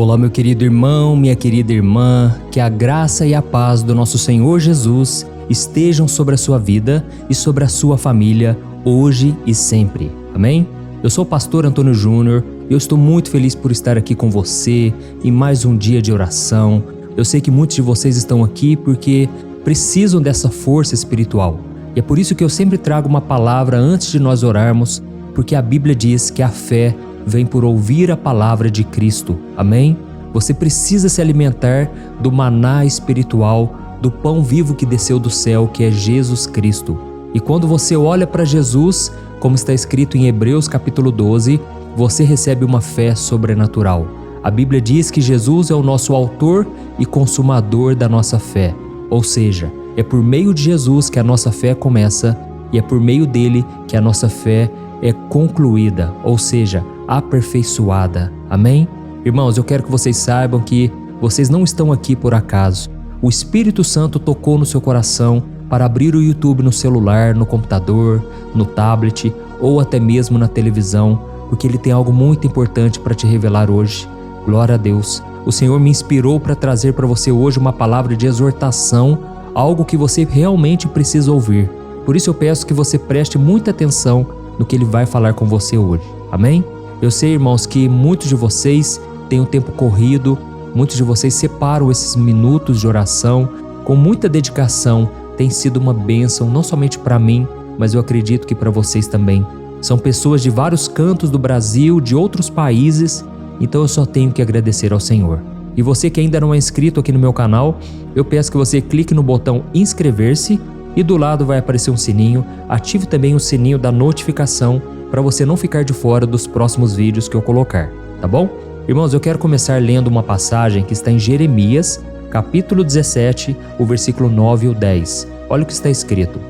Olá, meu querido irmão, minha querida irmã, que a graça e a paz do nosso Senhor Jesus estejam sobre a sua vida e sobre a sua família, hoje e sempre. Amém? Eu sou o pastor Antônio Júnior e eu estou muito feliz por estar aqui com você em mais um dia de oração. Eu sei que muitos de vocês estão aqui porque precisam dessa força espiritual. E é por isso que eu sempre trago uma palavra antes de nós orarmos, porque a Bíblia diz que a fé vem por ouvir a palavra de Cristo. Amém? Você precisa se alimentar do maná espiritual, do pão vivo que desceu do céu, que é Jesus Cristo. E quando você olha para Jesus, como está escrito em Hebreus capítulo 12, você recebe uma fé sobrenatural. A Bíblia diz que Jesus é o nosso autor e consumador da nossa fé. Ou seja, é por meio de Jesus que a nossa fé começa e é por meio dele que a nossa fé é concluída, ou seja, aperfeiçoada. Amém? Irmãos, eu quero que vocês saibam que vocês não estão aqui por acaso. O Espírito Santo tocou no seu coração para abrir o YouTube no celular, no computador, no tablet ou até mesmo na televisão, porque Ele tem algo muito importante para te revelar hoje. Glória a Deus. O Senhor me inspirou para trazer para você hoje uma palavra de exortação, algo que você realmente precisa ouvir. Por isso eu peço que você preste muita atenção no que Ele vai falar com você hoje. Amém? Eu sei, irmãos, que muitos de vocês têm um tempo corrido, muitos de vocês separam esses minutos de oração com muita dedicação. Tem sido uma bênção, não somente para mim, mas eu acredito que para vocês também. São pessoas de vários cantos do Brasil, de outros países, então eu só tenho que agradecer ao Senhor. E você que ainda não é inscrito aqui no meu canal, eu peço que você clique no botão inscrever-se e do lado vai aparecer um sininho. Ative também o sininho da notificação para você não ficar de fora dos próximos vídeos que eu colocar, tá bom? Irmãos, eu quero começar lendo uma passagem que está em Jeremias, capítulo 17, o versículo 9 e o 10. Olha o que está escrito.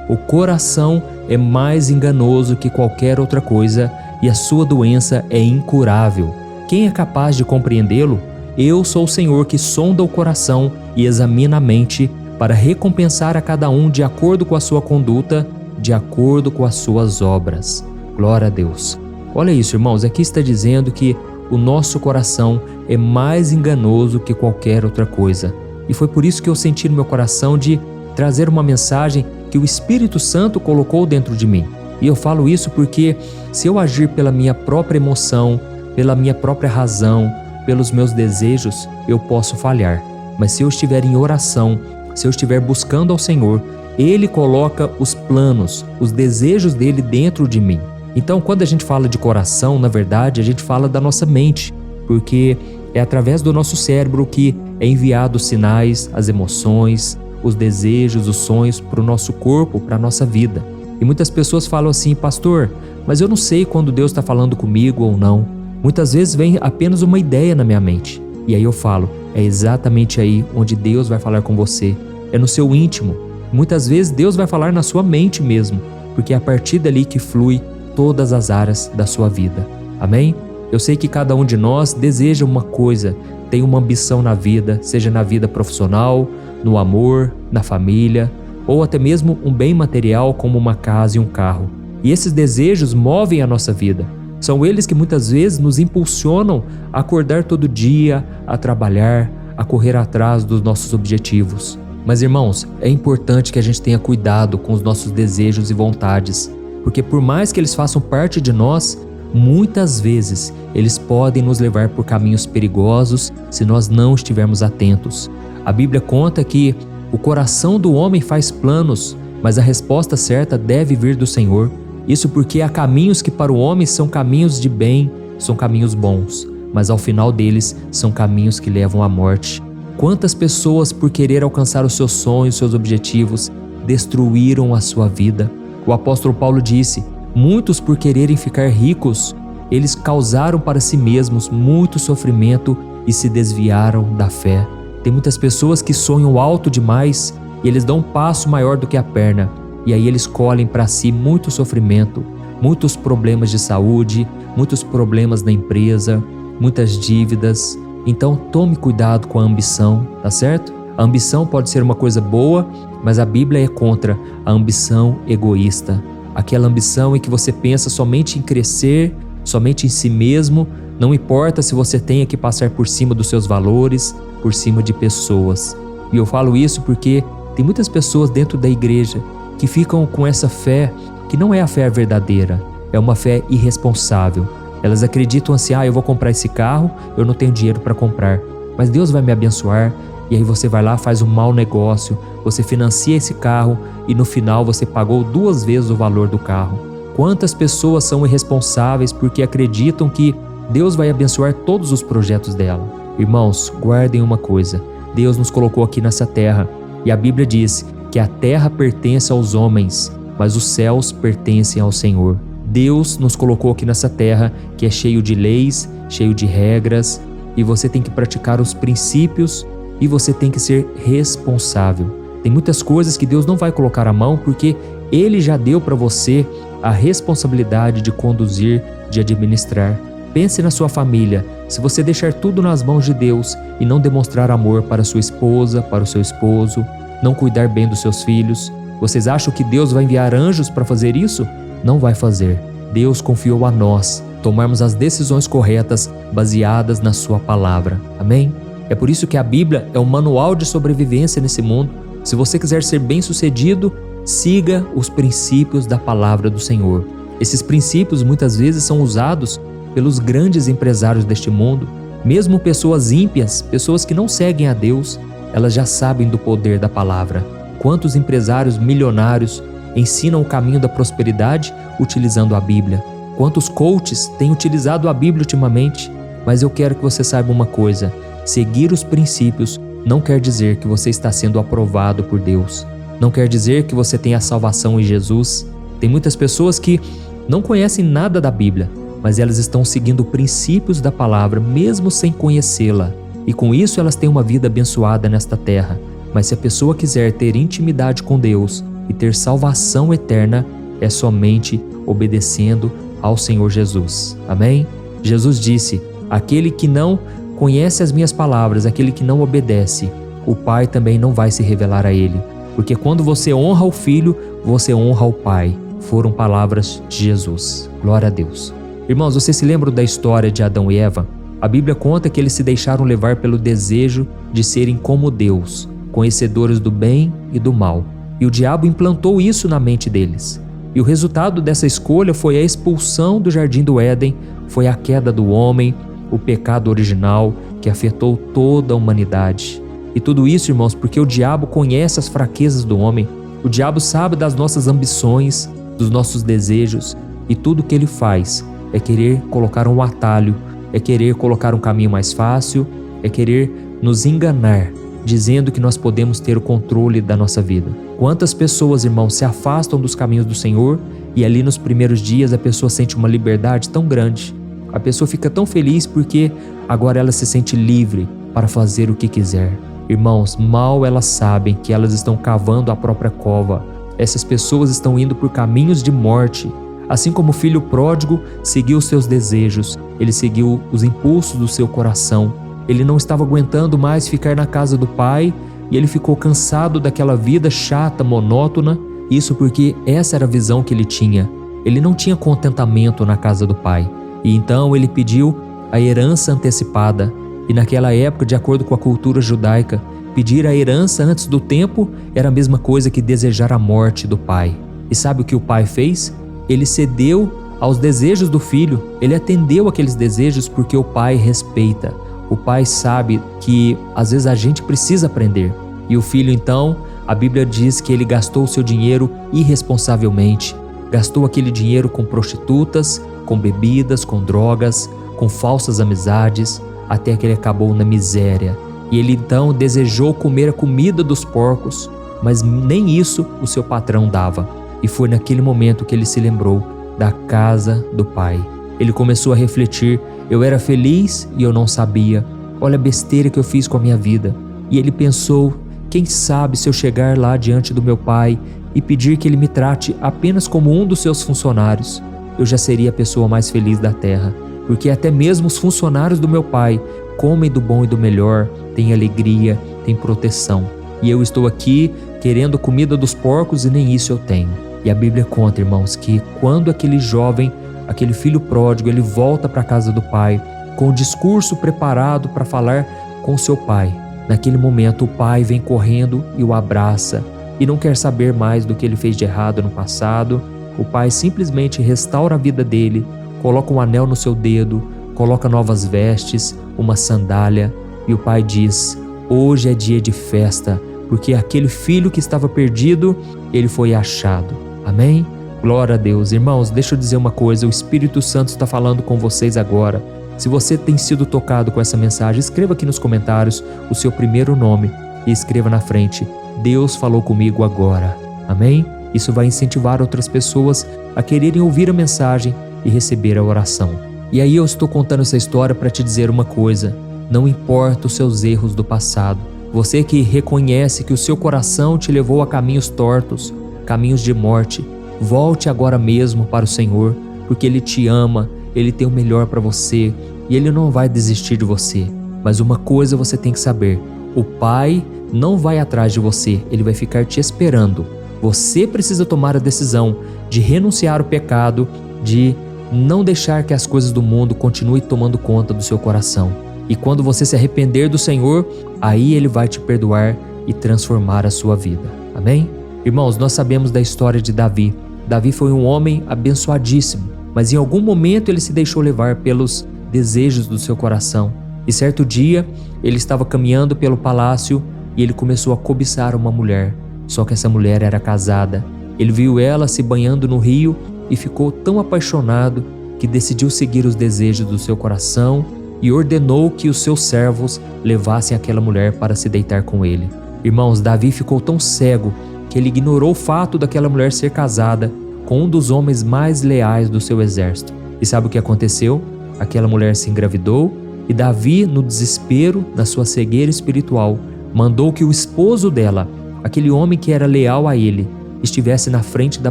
O coração é mais enganoso que qualquer outra coisa e a sua doença é incurável. Quem é capaz de compreendê-lo? Eu sou o Senhor que sonda o coração e examina a mente para recompensar a cada um de acordo com a sua conduta, de acordo com as suas obras. Glória a Deus. Olha isso, irmãos, aqui está dizendo que o nosso coração é mais enganoso que qualquer outra coisa. E foi por isso que eu senti no meu coração de trazer uma mensagem que o Espírito Santo colocou dentro de mim. E eu falo isso porque se eu agir pela minha própria emoção, pela minha própria razão, pelos meus desejos, eu posso falhar. Mas se eu estiver em oração, se eu estiver buscando ao Senhor, Ele coloca os planos, os desejos dele dentro de mim. Então, quando a gente fala de coração, na verdade, a gente fala da nossa mente, porque é através do nosso cérebro que é enviado os sinais, as emoções, os desejos, os sonhos para o nosso corpo, para a nossa vida. E muitas pessoas falam assim, pastor, mas eu não sei quando Deus está falando comigo ou não. Muitas vezes vem apenas uma ideia na minha mente. E aí eu falo, é exatamente aí onde Deus vai falar com você. É no seu íntimo. Muitas vezes Deus vai falar na sua mente mesmo, porque é a partir dali que flui todas as áreas da sua vida. Amém? Eu sei que cada um de nós deseja uma coisa, tem uma ambição na vida, seja na vida profissional, no amor, na família, ou até mesmo um bem material como uma casa e um carro. E esses desejos movem a nossa vida. São eles que muitas vezes nos impulsionam a acordar todo dia, a trabalhar, a correr atrás dos nossos objetivos. Mas, irmãos, é importante que a gente tenha cuidado com os nossos desejos e vontades, porque por mais que eles façam parte de nós, muitas vezes eles podem nos levar por caminhos perigosos se nós não estivermos atentos. A Bíblia conta que o coração do homem faz planos, mas a resposta certa deve vir do Senhor. Isso porque há caminhos que para o homem são caminhos de bem, são caminhos bons, mas ao final deles são caminhos que levam à morte. Quantas pessoas, por querer alcançar os seus sonhos, seus objetivos, destruíram a sua vida? O apóstolo Paulo disse, muitos por quererem ficar ricos, eles causaram para si mesmos muito sofrimento e se desviaram da fé. Tem muitas pessoas que sonham alto demais e eles dão um passo maior do que a perna. E aí eles colhem para si muito sofrimento, muitos problemas de saúde, muitos problemas na empresa, muitas dívidas. Então tome cuidado com a ambição, tá certo? A ambição pode ser uma coisa boa, mas a Bíblia é contra a ambição egoísta. Aquela ambição em que você pensa somente em crescer, somente em si mesmo, Não importa se você tenha que passar por cima dos seus valores, por cima de pessoas. E eu falo isso porque tem muitas pessoas dentro da igreja que ficam com essa fé que não é a fé verdadeira, é uma fé irresponsável. Elas acreditam assim, eu vou comprar esse carro, eu não tenho dinheiro para comprar, mas Deus vai me abençoar. E aí você vai lá, faz um mau negócio, você financia esse carro e no final você pagou 2 vezes o valor do carro. Quantas pessoas são irresponsáveis porque acreditam que Deus vai abençoar todos os projetos dela? Irmãos, guardem uma coisa, Deus nos colocou aqui nessa terra e a Bíblia diz que a terra pertence aos homens, mas os céus pertencem ao Senhor. Deus nos colocou aqui nessa terra que é cheio de leis, cheio de regras, e você tem que praticar os princípios e você tem que ser responsável. Tem muitas coisas que Deus não vai colocar a mão porque Ele já deu para você a responsabilidade de conduzir, de administrar. Pense na sua família. Se você deixar tudo nas mãos de Deus e não demonstrar amor para sua esposa, para o seu esposo, não cuidar bem dos seus filhos, vocês acham que Deus vai enviar anjos para fazer isso? Não vai fazer. Deus confiou a nós tomarmos as decisões corretas baseadas na sua palavra. Amém? É por isso que a Bíblia é um manual de sobrevivência nesse mundo. Se você quiser ser bem-sucedido, siga os princípios da palavra do Senhor. Esses princípios muitas vezes são usados pelos grandes empresários deste mundo. Mesmo pessoas ímpias, pessoas que não seguem a Deus, elas já sabem do poder da palavra. Quantos empresários milionários ensinam o caminho da prosperidade utilizando a Bíblia? Quantos coaches têm utilizado a Bíblia ultimamente? Mas eu quero que você saiba uma coisa: seguir os princípios não quer dizer que você está sendo aprovado por Deus. Não quer dizer que você tem a salvação em Jesus. Tem muitas pessoas que não conhecem nada da Bíblia, mas elas estão seguindo princípios da palavra mesmo sem conhecê-la. E com isso elas têm uma vida abençoada nesta terra. Mas se a pessoa quiser ter intimidade com Deus e ter salvação eterna, é somente obedecendo ao Senhor Jesus. Amém? Jesus disse: aquele que não conhece as minhas palavras, aquele que não obedece, o Pai também não vai se revelar a ele. Porque quando você honra o Filho, você honra o Pai. Foram palavras de Jesus. Glória a Deus. Irmãos, vocês se lembram da história de Adão e Eva? A Bíblia conta que eles se deixaram levar pelo desejo de serem como Deus, conhecedores do bem e do mal. E o diabo implantou isso na mente deles. E o resultado dessa escolha foi a expulsão do jardim do Éden, foi a queda do homem, o pecado original que afetou toda a humanidade. E tudo isso, irmãos, porque o diabo conhece as fraquezas do homem. O diabo sabe das nossas ambições, dos nossos desejos, e tudo que ele faz é querer colocar um atalho, é querer colocar um caminho mais fácil, é querer nos enganar, dizendo que nós podemos ter o controle da nossa vida. Quantas pessoas, irmãos, se afastam dos caminhos do Senhor e ali nos primeiros dias a pessoa sente uma liberdade tão grande. A pessoa fica tão feliz porque agora ela se sente livre para fazer o que quiser. Irmãos, mal elas sabem que elas estão cavando a própria cova. Essas pessoas estão indo por caminhos de morte. Assim como o filho pródigo seguiu os seus desejos, ele seguiu os impulsos do seu coração. Ele não estava aguentando mais ficar na casa do pai e ele ficou cansado daquela vida chata, monótona. Isso porque essa era a visão que ele tinha. Ele não tinha contentamento na casa do pai. E então ele pediu a herança antecipada. E naquela época, de acordo com a cultura judaica, pedir a herança antes do tempo era a mesma coisa que desejar a morte do pai. E sabe o que o pai fez? Ele cedeu aos desejos do filho. Ele atendeu aqueles desejos porque o pai respeita. O pai sabe que às vezes a gente precisa aprender. E o filho então, a Bíblia diz que ele gastou o seu dinheiro irresponsavelmente. Gastou aquele dinheiro com prostitutas, com bebidas, com drogas, com falsas amizades, até que ele acabou na miséria. E ele então desejou comer a comida dos porcos, mas nem isso o seu patrão dava. E foi naquele momento que ele se lembrou da casa do pai. Ele começou a refletir: eu era feliz e eu não sabia. Olha a besteira que eu fiz com a minha vida. E ele pensou: quem sabe se eu chegar lá diante do meu pai e pedir que ele me trate apenas como um dos seus funcionários, eu já seria a pessoa mais feliz da terra. Porque até mesmo os funcionários do meu pai comem do bom e do melhor, têm alegria, têm proteção. E eu estou aqui querendo comida dos porcos e nem isso eu tenho. E a Bíblia conta, irmãos, que quando aquele jovem, aquele filho pródigo, ele volta para a casa do pai, com o discurso preparado para falar com seu pai. Naquele momento, o pai vem correndo e o abraça e não quer saber mais do que ele fez de errado no passado. O pai simplesmente restaura a vida dele, coloca um anel no seu dedo, coloca novas vestes, uma sandália, e o pai diz: hoje é dia de festa, porque aquele filho que estava perdido, ele foi achado. Amém? Glória a Deus. Irmãos, deixa eu dizer uma coisa, o Espírito Santo está falando com vocês agora. Se você tem sido tocado com essa mensagem, escreva aqui nos comentários o seu primeiro nome e escreva na frente: Deus falou comigo agora. Amém? Isso vai incentivar outras pessoas a quererem ouvir a mensagem e receber a oração. E aí eu estou contando essa história para te dizer uma coisa: não importa os seus erros do passado, você que reconhece que o seu coração te levou a caminhos tortos, caminhos de morte, volte agora mesmo para o Senhor, porque Ele te ama, Ele tem o melhor para você e Ele não vai desistir de você. Mas uma coisa você tem que saber: o Pai não vai atrás de você, Ele vai ficar te esperando. Você precisa tomar a decisão de renunciar ao pecado, de não deixar que as coisas do mundo continuem tomando conta do seu coração. E quando você se arrepender do Senhor, aí Ele vai te perdoar e transformar a sua vida. Amém? Irmãos, nós sabemos da história de Davi. Davi foi um homem abençoadíssimo, mas em algum momento ele se deixou levar pelos desejos do seu coração. E certo dia, ele estava caminhando pelo palácio e ele começou a cobiçar uma mulher. Só que essa mulher era casada. Ele viu ela se banhando no rio e ficou tão apaixonado que decidiu seguir os desejos do seu coração e ordenou que os seus servos levassem aquela mulher para se deitar com ele. Irmãos, Davi ficou tão cego que ele ignorou o fato daquela mulher ser casada com um dos homens mais leais do seu exército. E sabe o que aconteceu? Aquela mulher se engravidou e Davi, no desespero, na sua cegueira espiritual, mandou que o esposo dela, aquele homem que era leal a ele, estivesse na frente da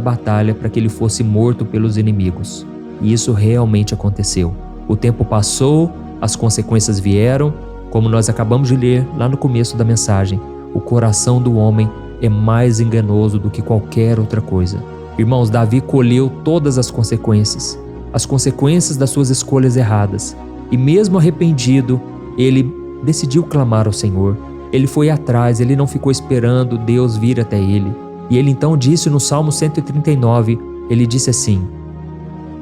batalha para que ele fosse morto pelos inimigos. E isso realmente aconteceu. O tempo passou, as consequências vieram, como nós acabamos de ler lá no começo da mensagem. O coração do homem é mais enganoso do que qualquer outra coisa. Irmãos, Davi colheu todas as consequências das suas escolhas erradas. E mesmo arrependido, ele decidiu clamar ao Senhor. Ele foi atrás, ele não ficou esperando Deus vir até ele. E ele então disse no Salmo 139, ele disse assim: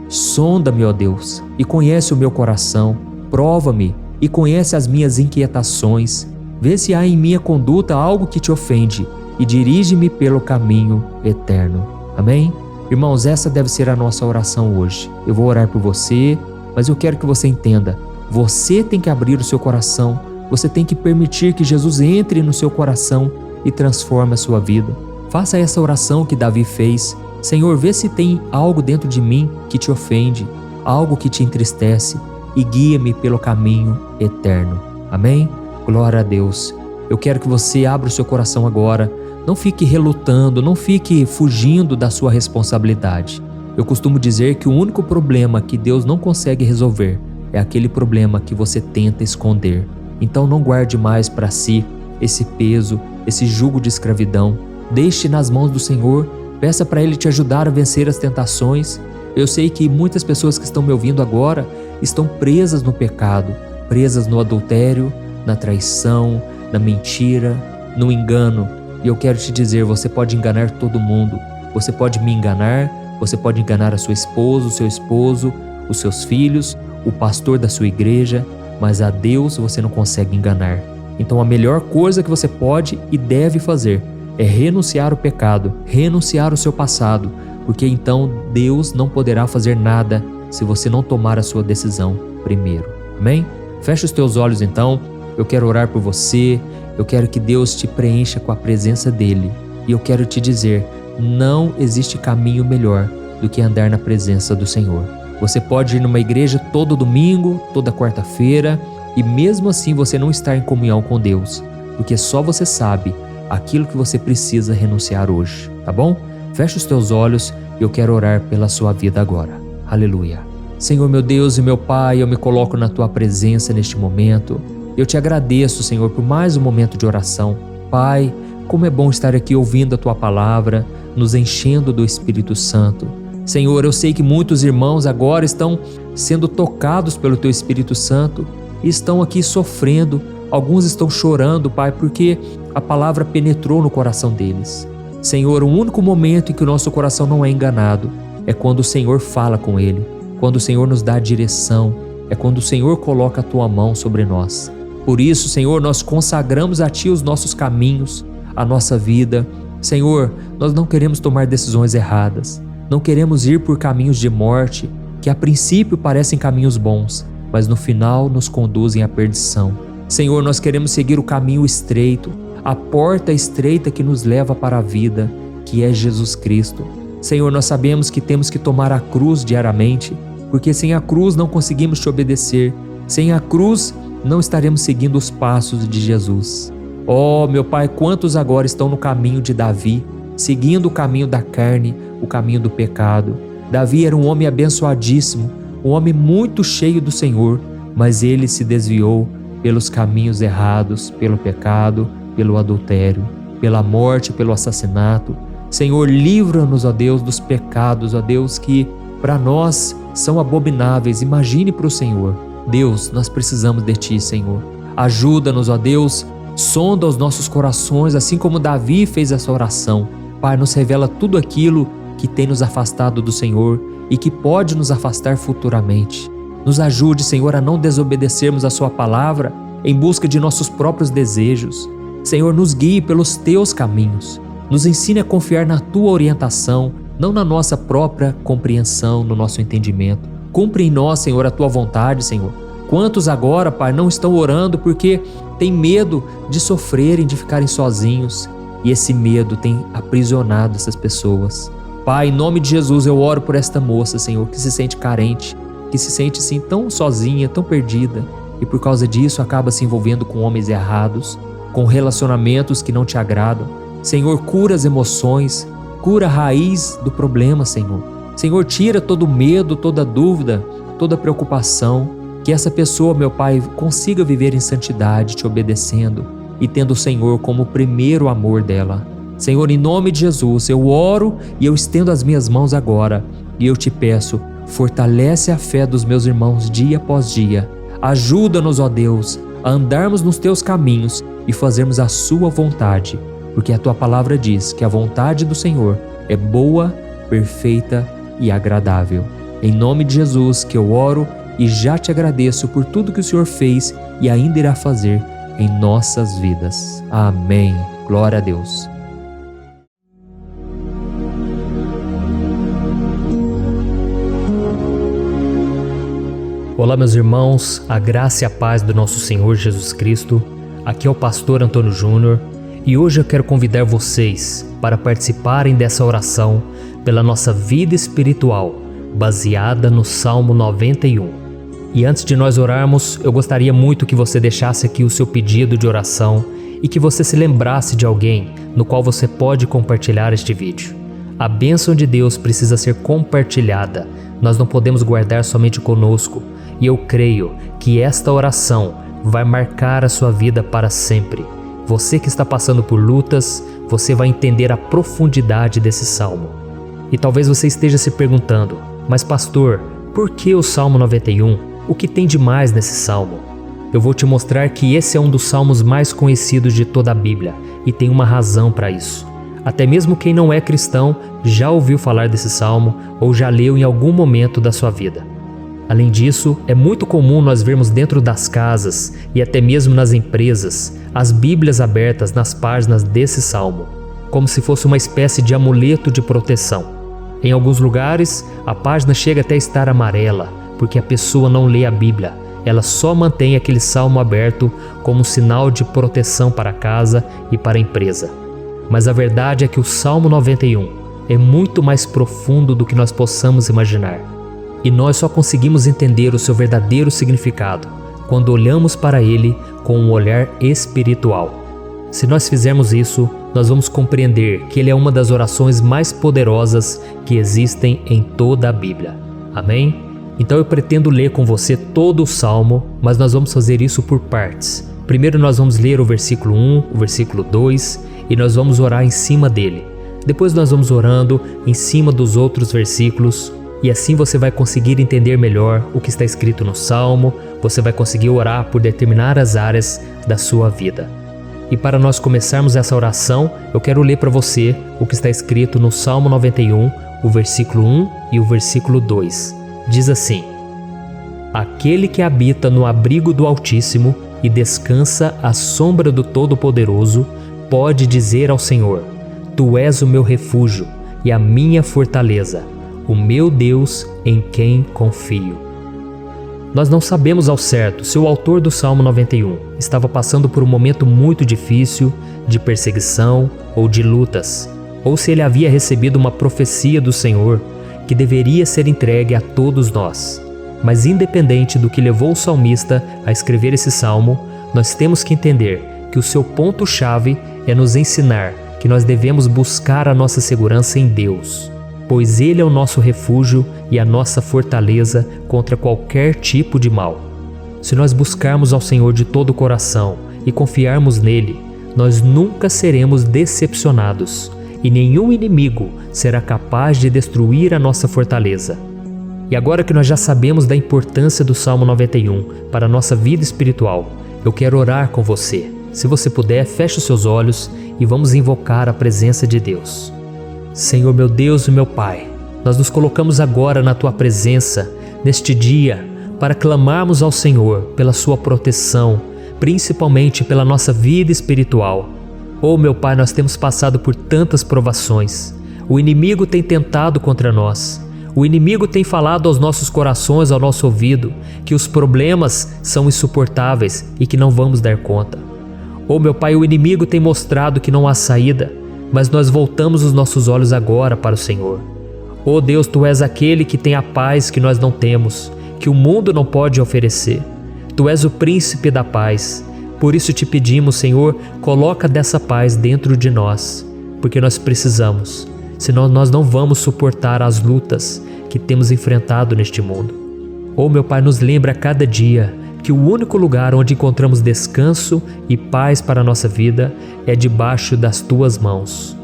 sonda-me, ó Deus, e conhece o meu coração, prova-me e conhece as minhas inquietações. Vê se há em minha conduta algo que te ofende e dirige-me pelo caminho eterno. Amém? Irmãos, essa deve ser a nossa oração hoje. Eu vou orar por você, mas eu quero que você entenda. Você tem que abrir o seu coração, você tem que permitir que Jesus entre no seu coração e transforme a sua vida. Faça essa oração que Davi fez. Senhor, vê se tem algo dentro de mim que te ofende, algo que te entristece, e guia-me pelo caminho eterno. Amém? Glória a Deus. Eu quero que você abra o seu coração agora. Não fique relutando, não fique fugindo da sua responsabilidade. Eu costumo dizer que o único problema que Deus não consegue resolver é aquele problema que você tenta esconder. Então não guarde mais para si esse peso, esse jugo de escravidão. Deixe nas mãos do Senhor, peça para Ele te ajudar a vencer as tentações. Eu sei que muitas pessoas que estão me ouvindo agora estão presas no pecado, presas no adultério, na traição, na mentira, no engano. E eu quero te dizer, você pode enganar todo mundo. Você pode me enganar, você pode enganar a sua esposa, o seu esposo, os seus filhos, o pastor da sua igreja, mas a Deus você não consegue enganar. Então a melhor coisa que você pode e deve fazer é renunciar ao pecado, renunciar ao seu passado, porque então Deus não poderá fazer nada se você não tomar a sua decisão primeiro. Amém? Fecha os teus olhos então, eu quero orar por você, eu quero que Deus te preencha com a presença dEle. E eu quero te dizer, não existe caminho melhor do que andar na presença do Senhor. Você pode ir numa igreja todo domingo, toda quarta-feira, e mesmo assim você não estar em comunhão com Deus, porque só você sabe aquilo que você precisa renunciar hoje, tá bom? Fecha os teus olhos e eu quero orar pela sua vida agora. Aleluia. Senhor meu Deus e meu Pai, eu me coloco na Tua presença neste momento. Eu te agradeço, Senhor, por mais um momento de oração. Pai, como é bom estar aqui ouvindo a Tua palavra, nos enchendo do Espírito Santo. Senhor, eu sei que muitos irmãos agora estão sendo tocados pelo Teu Espírito Santo e estão aqui sofrendo. Alguns estão chorando, Pai, porque a palavra penetrou no coração deles. Senhor, o único momento em que o nosso coração não é enganado é quando o Senhor fala com ele, quando o Senhor nos dá a direção, é quando o Senhor coloca a Tua mão sobre nós. Por isso, Senhor, nós consagramos a Ti os nossos caminhos, a nossa vida. Senhor, nós não queremos tomar decisões erradas, não queremos ir por caminhos de morte, que a princípio parecem caminhos bons, mas no final nos conduzem à perdição. Senhor, nós queremos seguir o caminho estreito, a porta estreita que nos leva para a vida, que é Jesus Cristo. Senhor, nós sabemos que temos que tomar a cruz diariamente, porque sem a cruz não conseguimos Te obedecer, sem a cruz não estaremos seguindo os passos de Jesus. Oh, meu Pai, quantos agora estão no caminho de Davi, seguindo o caminho da carne, o caminho do pecado. Davi era um homem abençoadíssimo, um homem muito cheio do Senhor, mas ele se desviou pelos caminhos errados, pelo pecado, pelo adultério, pela morte, pelo assassinato. Senhor, livra-nos, ó Deus, dos pecados, ó Deus, que para nós são abomináveis. Imagine para o Senhor. Deus, nós precisamos de Ti, Senhor. Ajuda-nos, ó Deus, sonda os nossos corações, assim como Davi fez essa oração. Pai, nos revela tudo aquilo que tem nos afastado do Senhor e que pode nos afastar futuramente. Nos ajude, Senhor, a não desobedecermos a Sua palavra em busca de nossos próprios desejos. Senhor, nos guie pelos Teus caminhos. Nos ensine a confiar na Tua orientação, não na nossa própria compreensão, no nosso entendimento. Cumpre em nós, Senhor, a Tua vontade, Senhor. Quantos agora, Pai, não estão orando porque têm medo de sofrerem, de ficarem sozinhos? E esse medo tem aprisionado essas pessoas. Pai, em nome de Jesus, eu oro por esta moça, Senhor, que se sente carente, que se sente assim tão sozinha, tão perdida, e por causa disso acaba se envolvendo com homens errados, com relacionamentos que não Te agradam. Senhor, cura as emoções, cura a raiz do problema, Senhor. Senhor, tira todo medo, toda dúvida, toda preocupação, que essa pessoa, meu Pai, consiga viver em santidade, Te obedecendo e tendo o Senhor como o primeiro amor dela. Senhor, em nome de Jesus, eu oro e eu estendo as minhas mãos agora e eu Te peço, fortalece a fé dos meus irmãos dia após dia. Ajuda-nos, ó Deus, a andarmos nos Teus caminhos e fazermos a Sua vontade, porque a Tua palavra diz que a vontade do Senhor é boa, perfeita e agradável. Em nome de Jesus que eu oro e já Te agradeço por tudo que o Senhor fez e ainda irá fazer em nossas vidas. Amém. Glória a Deus. Olá, meus irmãos, a graça e a paz do nosso Senhor Jesus Cristo. Aqui é o pastor Antônio Júnior e hoje eu quero convidar vocês para participarem dessa oração pela nossa vida espiritual, baseada no Salmo 91. E antes de nós orarmos, eu gostaria muito que você deixasse aqui o seu pedido de oração e que você se lembrasse de alguém no qual você pode compartilhar este vídeo. A bênção de Deus precisa ser compartilhada, nós não podemos guardar somente conosco. E eu creio que esta oração vai marcar a sua vida para sempre. Você que está passando por lutas, você vai entender a profundidade desse salmo. E talvez você esteja se perguntando, mas pastor, por que o Salmo 91? O que tem de mais nesse salmo? Eu vou te mostrar que esse é um dos salmos mais conhecidos de toda a Bíblia e tem uma razão para isso. Até mesmo quem não é cristão já ouviu falar desse salmo ou já leu em algum momento da sua vida. Além disso, é muito comum nós vermos dentro das casas e até mesmo nas empresas as Bíblias abertas nas páginas desse salmo, como se fosse uma espécie de amuleto de proteção. Em alguns lugares, a página chega até a estar amarela, porque a pessoa não lê a Bíblia, ela só mantém aquele salmo aberto como sinal de proteção para a casa e para a empresa. Mas a verdade é que o Salmo 91 é muito mais profundo do que nós possamos imaginar. E nós só conseguimos entender o seu verdadeiro significado quando olhamos para ele com um olhar espiritual. Se nós fizermos isso, nós vamos compreender que ele é uma das orações mais poderosas que existem em toda a Bíblia. Amém? Então eu pretendo ler com você todo o Salmo, mas nós vamos fazer isso por partes. Primeiro nós vamos ler o versículo 1, o versículo 2 e nós vamos orar em cima dele. Depois nós vamos orando em cima dos outros versículos. E assim você vai conseguir entender melhor o que está escrito no Salmo, você vai conseguir orar por determinadas áreas da sua vida. E para nós começarmos essa oração, eu quero ler para você o que está escrito no Salmo 91, o versículo 1 e o versículo 2. Diz assim: Aquele que habita no abrigo do Altíssimo e descansa à sombra do Todo-Poderoso, pode dizer ao Senhor: Tu és o meu refúgio e a minha fortaleza, o meu Deus em quem confio. Nós não sabemos ao certo se o autor do Salmo 91 estava passando por um momento muito difícil, de perseguição ou de lutas, ou se ele havia recebido uma profecia do Senhor que deveria ser entregue a todos nós. Mas independente do que levou o salmista a escrever esse salmo, nós temos que entender que o seu ponto-chave é nos ensinar que nós devemos buscar a nossa segurança em Deus, pois Ele é o nosso refúgio e a nossa fortaleza contra qualquer tipo de mal. Se nós buscarmos ao Senhor de todo o coração e confiarmos nele, nós nunca seremos decepcionados e nenhum inimigo será capaz de destruir a nossa fortaleza. E agora que nós já sabemos da importância do Salmo 91 para a nossa vida espiritual, eu quero orar com você. Se você puder, feche os seus olhos e vamos invocar a presença de Deus. Senhor meu Deus e meu Pai, nós nos colocamos agora na Tua presença, neste dia, para clamarmos ao Senhor pela Sua proteção, principalmente pela nossa vida espiritual. Oh meu Pai, nós temos passado por tantas provações. O inimigo tem tentado contra nós. O inimigo tem falado aos nossos corações, ao nosso ouvido, que os problemas são insuportáveis e que não vamos dar conta. Oh meu Pai, o inimigo tem mostrado que não há saída, mas nós voltamos os nossos olhos agora para o Senhor. Oh Deus, Tu és aquele que tem a paz que nós não temos, que o mundo não pode oferecer. Tu és o príncipe da paz. Por isso te pedimos, Senhor, coloca dessa paz dentro de nós, porque nós precisamos. Senão nós não vamos suportar as lutas que temos enfrentado neste mundo. Oh meu Pai, nos lembra a cada dia que o único lugar onde encontramos descanso e paz para a nossa vida é debaixo das Tuas mãos.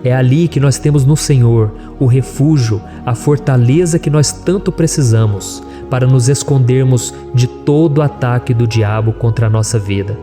É ali que nós temos no Senhor o refúgio, a fortaleza que nós tanto precisamos para nos escondermos de todo ataque do diabo contra a nossa vida.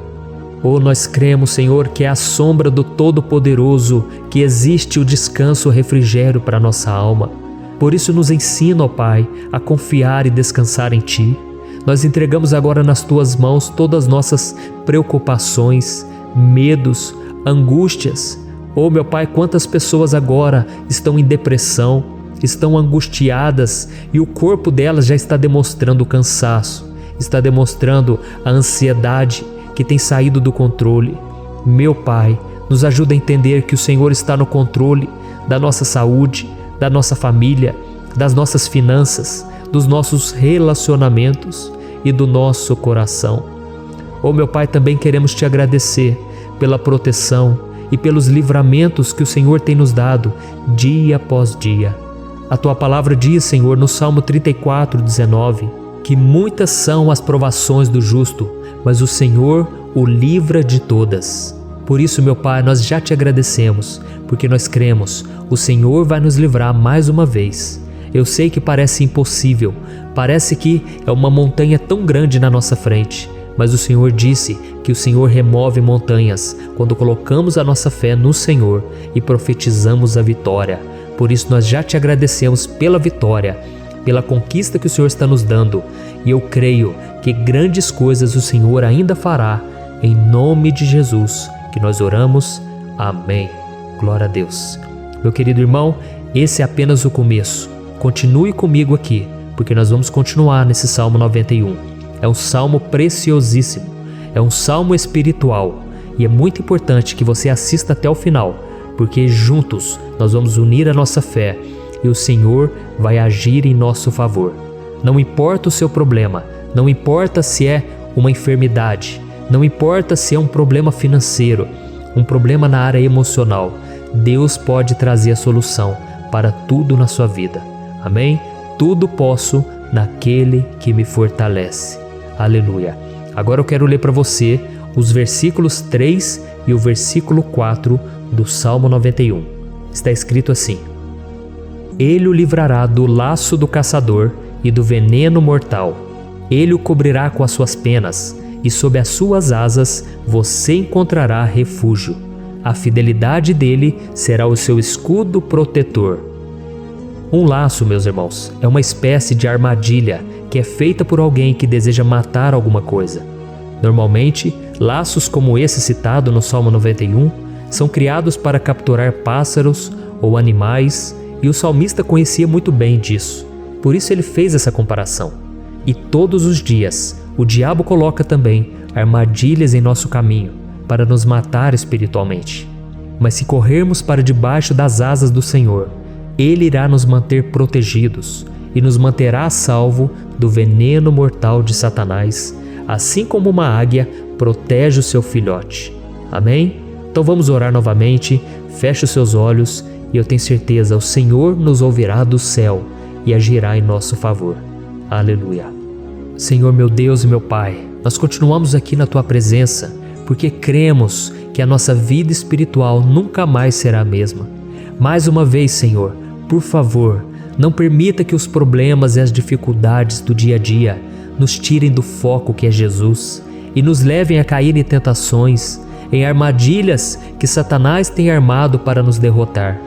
Oh, nós cremos, Senhor, que é à sombra do Todo-Poderoso que existe o descanso, o refrigério para a nossa alma. Por isso nos ensina, ó Pai, a confiar e descansar em Ti. Nós entregamos agora nas Tuas mãos todas as nossas preocupações, medos, angústias. Oh, meu Pai, quantas pessoas agora estão em depressão, estão angustiadas e o corpo delas já está demonstrando cansaço, está demonstrando a ansiedade que tem saído do controle. Meu Pai, nos ajuda a entender que o Senhor está no controle da nossa saúde, da nossa família, das nossas finanças, dos nossos relacionamentos e do nosso coração. Oh meu Pai, também queremos Te agradecer pela proteção e pelos livramentos que o Senhor tem nos dado dia após dia. A Tua palavra diz, Senhor, no Salmo 34:19, que muitas são as provações do justo, mas o Senhor o livra de todas. Por isso, meu Pai, nós já Te agradecemos, porque nós cremos, o Senhor vai nos livrar mais uma vez. Eu sei que parece impossível, parece que é uma montanha tão grande na nossa frente, mas o Senhor disse que o Senhor remove montanhas quando colocamos a nossa fé no Senhor e profetizamos a vitória. Por isso nós já Te agradecemos pela vitória, pela conquista que o Senhor está nos dando, e eu creio que grandes coisas o Senhor ainda fará, em nome de Jesus, que nós oramos. Amém. Glória a Deus. Meu querido irmão, esse é apenas o começo. Continue comigo aqui, porque nós vamos continuar nesse Salmo 91. É um salmo preciosíssimo, é um salmo espiritual, e é muito importante que você assista até o final, porque juntos nós vamos unir a nossa fé e o Senhor vai agir em nosso favor. Não importa o seu problema, não importa se é uma enfermidade, não importa se é um problema financeiro, um problema na área emocional, Deus pode trazer a solução para tudo na sua vida. Amém? Tudo posso naquele que me fortalece. Aleluia. Agora eu quero ler para você os versículos 3 e o versículo 4 do Salmo 91. Está escrito assim: Ele o livrará do laço do caçador e do veneno mortal. Ele o cobrirá com as suas penas, e sob as suas asas você encontrará refúgio. A fidelidade dele será o seu escudo protetor. Um laço, meus irmãos, é uma espécie de armadilha que é feita por alguém que deseja matar alguma coisa. Normalmente, laços como esse citado no Salmo 91 são criados para capturar pássaros ou animais, e o salmista conhecia muito bem disso. Por isso ele fez essa comparação. E todos os dias, o diabo coloca também armadilhas em nosso caminho para nos matar espiritualmente. Mas se corrermos para debaixo das asas do Senhor, Ele irá nos manter protegidos e nos manterá a salvo do veneno mortal de Satanás, assim como uma águia protege o seu filhote. Amém? Então vamos orar novamente, feche os seus olhos e eu tenho certeza, o Senhor nos ouvirá do céu e agirá em nosso favor. Aleluia. Senhor, meu Deus e meu Pai, nós continuamos aqui na Tua presença porque cremos que a nossa vida espiritual nunca mais será a mesma. Mais uma vez, Senhor, por favor, não permita que os problemas e as dificuldades do dia a dia nos tirem do foco que é Jesus e nos levem a cair em tentações, em armadilhas que Satanás tem armado para nos derrotar.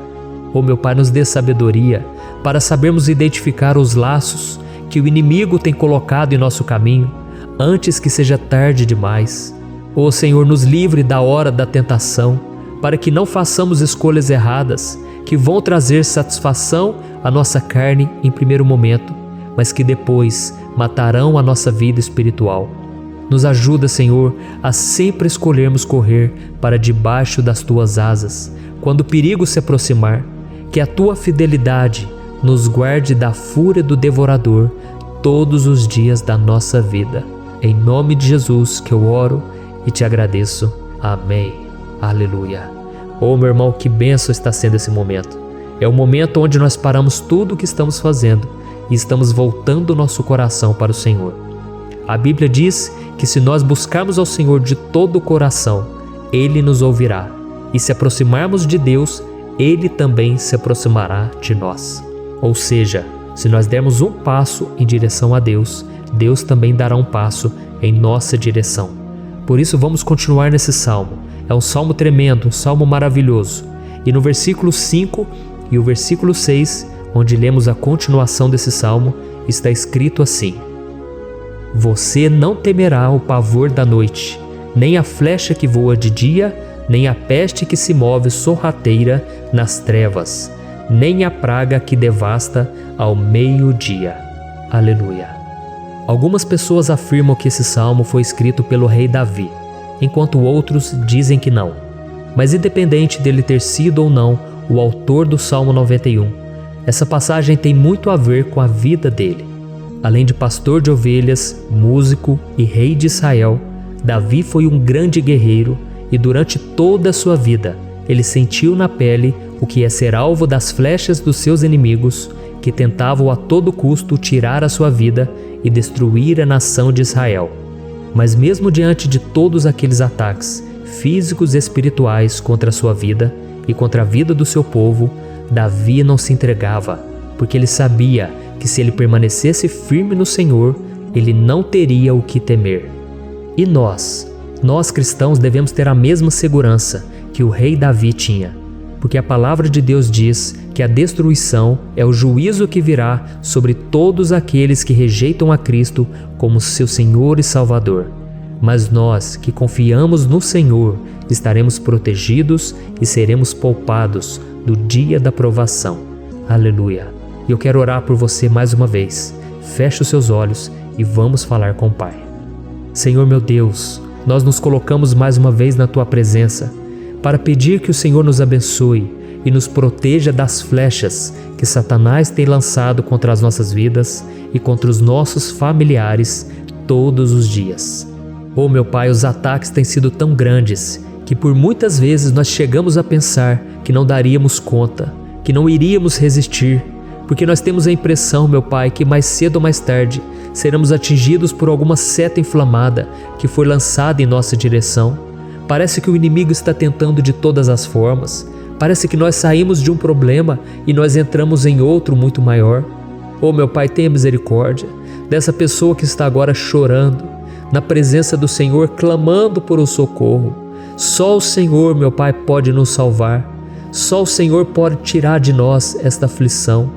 Oh, meu Pai, nos dê sabedoria para sabermos identificar os laços que o inimigo tem colocado em nosso caminho antes que seja tarde demais. Oh, Senhor, nos livre da hora da tentação, para que não façamos escolhas erradas que vão trazer satisfação à nossa carne em primeiro momento, mas que depois matarão a nossa vida espiritual. Nos ajuda, Senhor, a sempre escolhermos correr para debaixo das Tuas asas, quando o perigo se aproximar, que a Tua fidelidade nos guarde da fúria do devorador todos os dias da nossa vida. Em nome de Jesus que eu oro e te agradeço. Amém. Aleluia. Oh, meu irmão, que bênção está sendo esse momento. É o momento onde nós paramos tudo o que estamos fazendo e estamos voltando o nosso coração para o Senhor. A Bíblia diz que se nós buscarmos ao Senhor de todo o coração, Ele nos ouvirá. E se aproximarmos de Deus, Ele também se aproximará de nós. Ou seja, se nós dermos um passo em direção a Deus, Deus também dará um passo em nossa direção. Por isso vamos continuar nesse salmo. É um salmo tremendo, um salmo maravilhoso. E no versículo 5 e o versículo 6, onde lemos a continuação desse salmo, está escrito assim: Você não temerá o pavor da noite, nem a flecha que voa de dia, nem a peste que se move sorrateira nas trevas, nem a praga que devasta ao meio-dia. Aleluia. Algumas pessoas afirmam que esse salmo foi escrito pelo rei Davi, enquanto outros dizem que não. Mas independente dele ter sido ou não o autor do Salmo 91, essa passagem tem muito a ver com a vida dele. Além de pastor de ovelhas, músico e rei de Israel, Davi foi um grande guerreiro e durante toda a sua vida ele sentiu na pele o que é ser alvo das flechas dos seus inimigos que tentavam a todo custo tirar a sua vida e destruir a nação de Israel. Mas mesmo diante de todos aqueles ataques físicos e espirituais contra a sua vida e contra a vida do seu povo, Davi não se entregava, porque ele sabia que se ele permanecesse firme no Senhor, ele não teria o que temer. E nós cristãos devemos ter a mesma segurança que o rei Davi tinha, porque a palavra de Deus diz que a destruição é o juízo que virá sobre todos aqueles que rejeitam a Cristo como seu Senhor e Salvador. Mas nós que confiamos no Senhor estaremos protegidos e seremos poupados do dia da provação. Aleluia. E eu quero orar por você mais uma vez. Feche os seus olhos e vamos falar com o Pai. Senhor meu Deus, nós nos colocamos mais uma vez na Tua presença para pedir que o Senhor nos abençoe e nos proteja das flechas que Satanás tem lançado contra as nossas vidas e contra os nossos familiares todos os dias. Oh meu Pai, os ataques têm sido tão grandes que por muitas vezes nós chegamos a pensar que não daríamos conta, que não iríamos resistir, porque nós temos a impressão, meu Pai, que mais cedo ou mais tarde seremos atingidos por alguma seta inflamada que foi lançada em nossa direção. Parece que o inimigo está tentando de todas as formas, Parece que nós saímos de um problema e nós entramos em outro muito maior. Oh, meu Pai, tenha misericórdia dessa pessoa que está agora chorando, na presença do Senhor, clamando por um socorro. Só o Senhor, meu Pai, pode nos salvar. Só o Senhor pode tirar de nós esta aflição.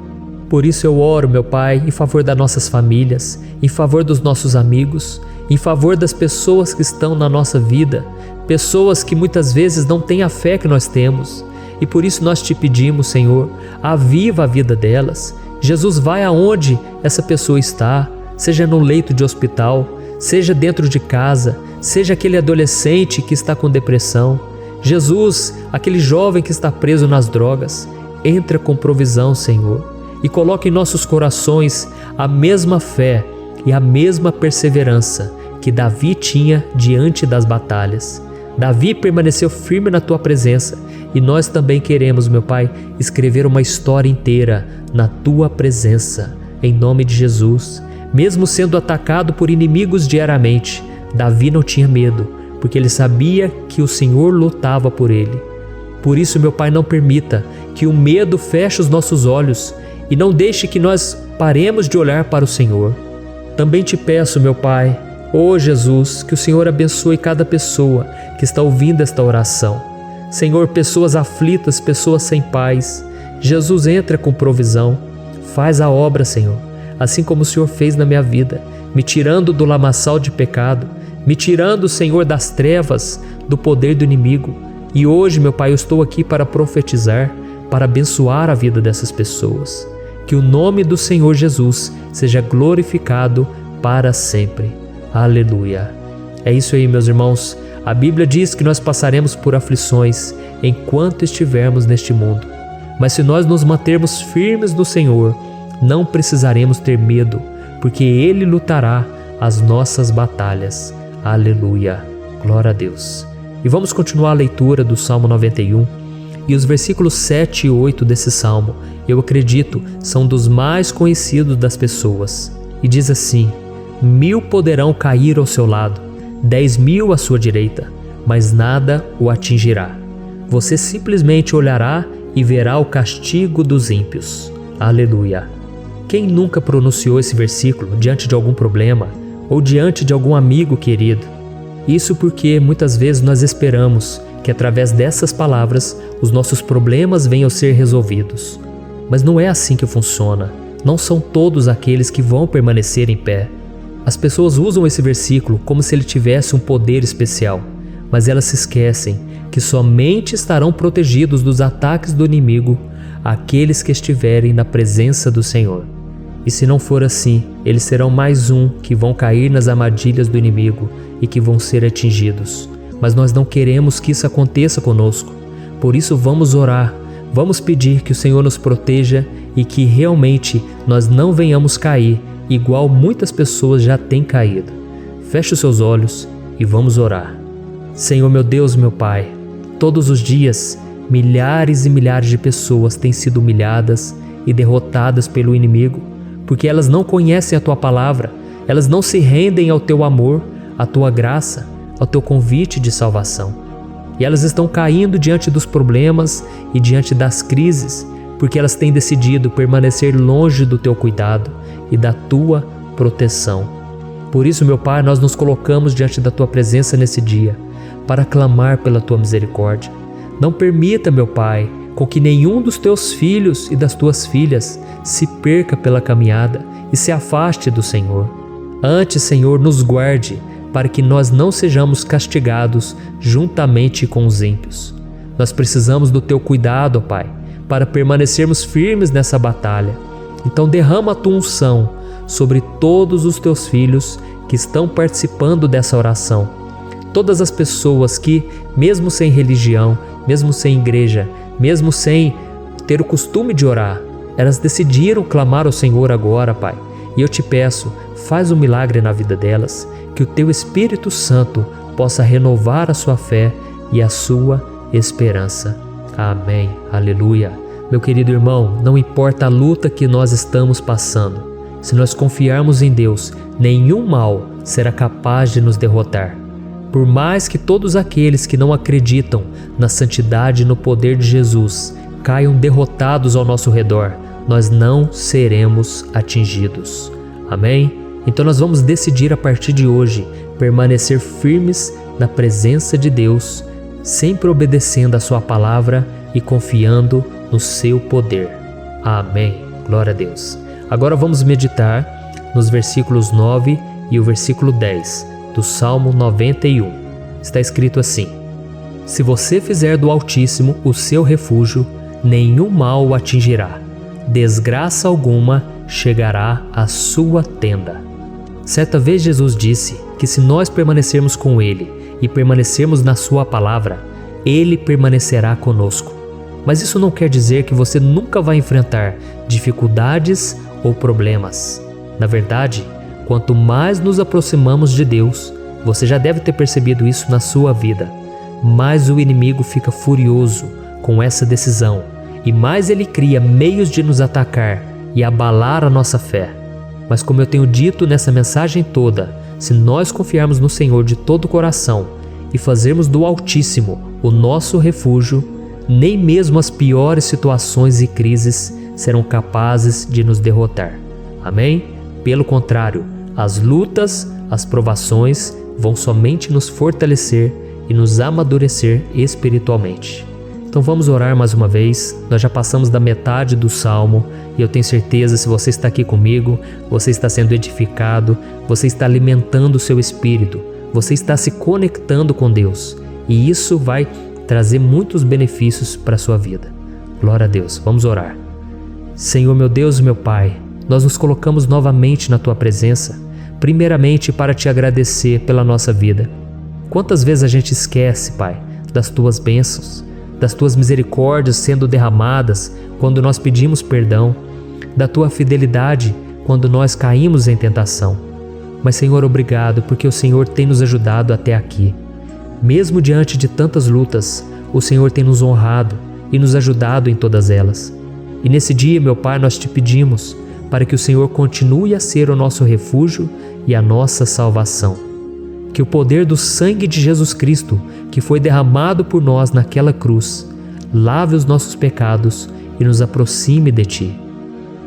Por isso eu oro, meu Pai, em favor das nossas famílias, em favor dos nossos amigos, em favor das pessoas que estão na nossa vida, pessoas que muitas vezes não têm a fé que nós temos. E por isso nós te pedimos, Senhor, aviva a vida delas. Jesus, vai aonde essa pessoa está, seja no leito de hospital, seja dentro de casa, seja aquele adolescente que está com depressão. Jesus, aquele jovem que está preso nas drogas, entra com provisão, Senhor, e coloca em nossos corações a mesma fé e a mesma perseverança que Davi tinha diante das batalhas. Davi permaneceu firme na tua presença e nós também queremos, meu Pai, escrever uma história inteira na tua presença, em nome de Jesus. Mesmo sendo atacado por inimigos diariamente, Davi não tinha medo, porque ele sabia que o Senhor lutava por ele. Por isso, meu Pai, não permita que o medo feche os nossos olhos e não deixe que nós paremos de olhar para o Senhor. Também te peço, meu Pai, ó Jesus, que o Senhor abençoe cada pessoa que está ouvindo esta oração. Senhor, pessoas aflitas, pessoas sem paz. Jesus, entra com provisão. Faz a obra, Senhor, assim como o Senhor fez na minha vida, me tirando do lamaçal de pecado, me tirando, Senhor, das trevas, do poder do inimigo. E hoje, meu Pai, eu estou aqui para profetizar, para abençoar a vida dessas pessoas. Que o nome do Senhor Jesus seja glorificado para sempre. Aleluia. É isso aí, meus irmãos. A Bíblia diz que nós passaremos por aflições enquanto estivermos neste mundo. Mas se nós nos mantermos firmes no Senhor, não precisaremos ter medo, porque Ele lutará as nossas batalhas. Aleluia. Glória a Deus. E vamos continuar a leitura do Salmo 91. E os versículos 7 e 8 desse salmo, eu acredito, são dos mais conhecidos das pessoas. E diz assim: 1000 poderão cair ao seu lado, 10.000 à sua direita, mas nada o atingirá. Você simplesmente olhará e verá o castigo dos ímpios. Aleluia. Quem nunca pronunciou esse versículo diante de algum problema ou diante de algum amigo querido? Isso porque muitas vezes nós esperamos que através dessas palavras os nossos problemas venham a ser resolvidos. Mas não é assim que funciona. Não são todos aqueles que vão permanecer em pé. As pessoas usam esse versículo como se ele tivesse um poder especial, mas elas se esquecem que somente estarão protegidos dos ataques do inimigo aqueles que estiverem na presença do Senhor. E se não for assim, eles serão mais um que vão cair nas armadilhas do inimigo e que vão ser atingidos. Mas nós não queremos que isso aconteça conosco. Por isso vamos orar, vamos pedir que o Senhor nos proteja e que realmente nós não venhamos cair igual muitas pessoas já têm caído. Feche os seus olhos e vamos orar. Senhor, meu Deus, meu Pai, todos os dias milhares e milhares de pessoas têm sido humilhadas e derrotadas pelo inimigo, porque elas não conhecem a Tua palavra, elas não se rendem ao Teu amor, à Tua graça, ao Teu convite de salvação. E elas estão caindo diante dos problemas e diante das crises, porque elas têm decidido permanecer longe do Teu cuidado e da Tua proteção. Por isso, meu Pai, nós nos colocamos diante da Tua presença nesse dia, para clamar pela Tua misericórdia. Não permita, meu Pai, com que nenhum dos Teus filhos e das Tuas filhas se perca pela caminhada e se afaste do Senhor. Antes, Senhor, nos guarde, para que nós não sejamos castigados juntamente com os ímpios. Nós precisamos do Teu cuidado, ó Pai, para permanecermos firmes nessa batalha. Então derrama a Tua unção sobre todos os Teus filhos que estão participando dessa oração. Todas as pessoas que, mesmo sem religião, mesmo sem igreja, mesmo sem ter o costume de orar, elas decidiram clamar ao Senhor agora, Pai. E eu te peço, faz um milagre na vida delas, que o Teu Espírito Santo possa renovar a sua fé e a sua esperança. Amém. Aleluia. Meu querido irmão, não importa a luta que nós estamos passando, se nós confiarmos em Deus, nenhum mal será capaz de nos derrotar. Por mais que todos aqueles que não acreditam na santidade e no poder de Jesus caiam derrotados ao nosso redor, nós não seremos atingidos. Amém? Então nós vamos decidir a partir de hoje permanecer firmes na presença de Deus, sempre obedecendo a sua palavra e confiando no seu poder. Amém. Glória a Deus. Agora vamos meditar nos versículos 9 e o versículo 10 do Salmo 91. Está escrito assim: Se você fizer do Altíssimo o seu refúgio, nenhum mal o atingirá. Desgraça alguma chegará à sua tenda. Certa vez Jesus disse que se nós permanecermos com Ele e permanecermos na sua palavra, Ele permanecerá conosco. Mas isso não quer dizer que você nunca vai enfrentar dificuldades ou problemas. Na verdade, quanto mais nos aproximamos de Deus, você já deve ter percebido isso na sua vida, mais o inimigo fica furioso com essa decisão e mais ele cria meios de nos atacar e abalar a nossa fé. Mas como eu tenho dito nessa mensagem toda, se nós confiarmos no Senhor de todo o coração e fazermos do Altíssimo o nosso refúgio, nem mesmo as piores situações e crises serão capazes de nos derrotar. Amém? Pelo contrário, as lutas, as provações vão somente nos fortalecer e nos amadurecer espiritualmente. Então vamos orar mais uma vez. Nós já passamos da metade do Salmo e eu tenho certeza, se você está aqui comigo, você está sendo edificado, você está alimentando o seu espírito, você está se conectando com Deus e isso vai trazer muitos benefícios para a sua vida. Glória a Deus. Vamos orar. Senhor meu Deus e meu Pai, nós nos colocamos novamente na Tua presença, primeiramente para Te agradecer pela nossa vida. Quantas vezes a gente esquece, Pai, das Tuas bênçãos, das Tuas misericórdias sendo derramadas quando nós pedimos perdão, da Tua fidelidade quando nós caímos em tentação. Mas Senhor, obrigado porque o Senhor tem nos ajudado até aqui. Mesmo diante de tantas lutas, o Senhor tem nos honrado e nos ajudado em todas elas. E nesse dia, meu Pai, nós Te pedimos para que o Senhor continue a ser o nosso refúgio e a nossa salvação. Que o poder do sangue de Jesus Cristo, que foi derramado por nós naquela cruz, lave os nossos pecados e nos aproxime de Ti.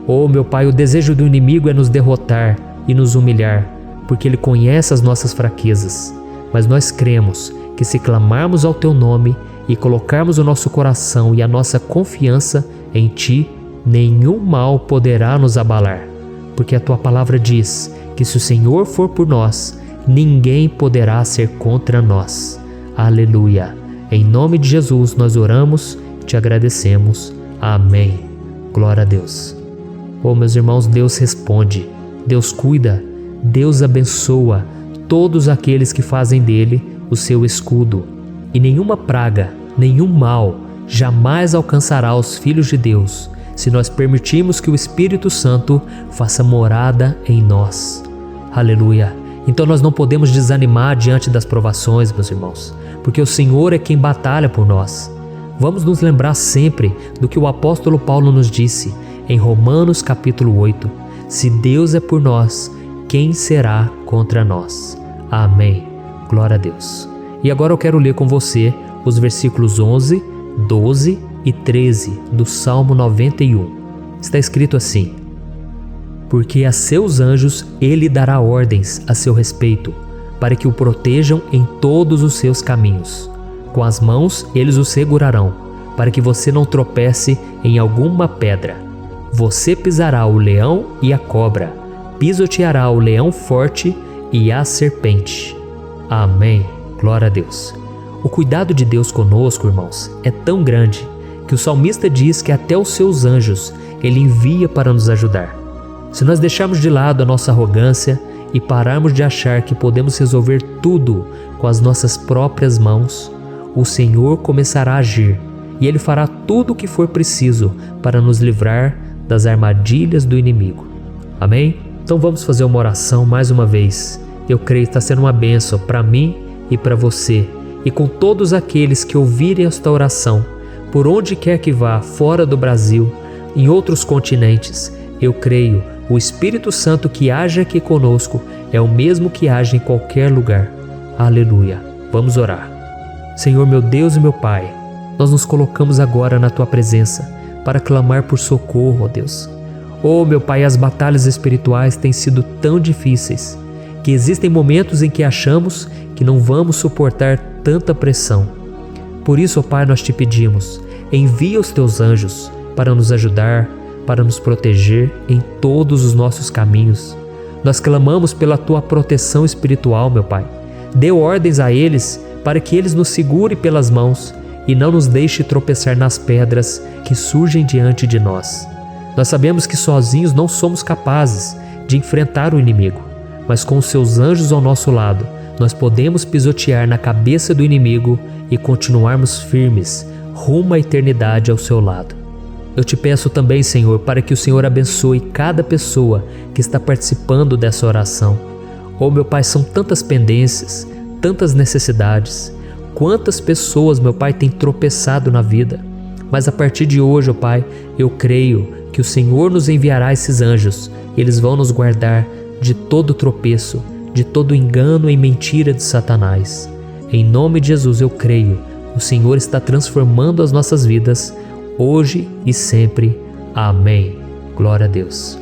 Oh, meu Pai, o desejo do inimigo é nos derrotar e nos humilhar, porque ele conhece as nossas fraquezas. Mas nós cremos que se clamarmos ao Teu nome e colocarmos o nosso coração e a nossa confiança em Ti, nenhum mal poderá nos abalar, porque a Tua palavra diz que se o Senhor for por nós, ninguém poderá ser contra nós. Aleluia! Em nome de Jesus nós oramos e Te agradecemos. Amém. Glória a Deus. Oh, meus irmãos, Deus responde, Deus cuida, Deus abençoa todos aqueles que fazem dele o seu escudo. E nenhuma praga, nenhum mal jamais alcançará os filhos de Deus, se nós permitirmos que o Espírito Santo faça morada em nós. Aleluia! Então nós não podemos desanimar diante das provações, meus irmãos, porque o Senhor é quem batalha por nós. Vamos nos lembrar sempre do que o apóstolo Paulo nos disse em Romanos capítulo 8. Se Deus é por nós, quem será contra nós? Amém. Glória a Deus. E agora eu quero ler com você os versículos 11, 12 e 13 do Salmo 91. Está escrito assim: Porque a seus anjos ele dará ordens a seu respeito, para que o protejam em todos os seus caminhos. Com as mãos eles o segurarão, para que você não tropece em alguma pedra. Você pisará o leão e a cobra, pisoteará o leão forte e a serpente. Amém. Glória a Deus. O cuidado de Deus conosco, irmãos, é tão grande que o salmista diz que até os seus anjos ele envia para nos ajudar. Se nós deixarmos de lado a nossa arrogância e pararmos de achar que podemos resolver tudo com as nossas próprias mãos, o Senhor começará a agir e Ele fará tudo o que for preciso para nos livrar das armadilhas do inimigo. Amém? Então vamos fazer uma oração mais uma vez. Eu creio que está sendo uma bênção para mim e para você, e com todos aqueles que ouvirem esta oração, por onde quer que vá, fora do Brasil, em outros continentes. Eu creio, o Espírito Santo que age aqui conosco é o mesmo que age em qualquer lugar. Aleluia. Vamos orar. Senhor, meu Deus e meu Pai, nós nos colocamos agora na Tua presença para clamar por socorro, ó Deus. Oh, meu Pai, as batalhas espirituais têm sido tão difíceis que existem momentos em que achamos que não vamos suportar tanta pressão. Por isso, ó Pai, nós te pedimos, envia os Teus anjos para nos ajudar, para nos proteger em todos os nossos caminhos. Nós clamamos pela Tua proteção espiritual, meu Pai. Dê ordens a eles para que eles nos segurem pelas mãos e não nos deixe tropeçar nas pedras que surgem diante de nós. Nós sabemos que sozinhos não somos capazes de enfrentar o inimigo, mas com os Seus anjos ao nosso lado, nós podemos pisotear na cabeça do inimigo e continuarmos firmes rumo à eternidade ao Seu lado. Eu te peço também, Senhor, para que o Senhor abençoe cada pessoa que está participando dessa oração. Oh, meu Pai, são tantas pendências, tantas necessidades. Quantas pessoas, meu Pai, têm tropeçado na vida. Mas a partir de hoje, ó Pai, eu creio que o Senhor nos enviará esses anjos. Eles vão nos guardar de todo tropeço, de todo engano e mentira de Satanás. Em nome de Jesus eu creio, o Senhor está transformando as nossas vidas, hoje e sempre. Amém. Glória a Deus.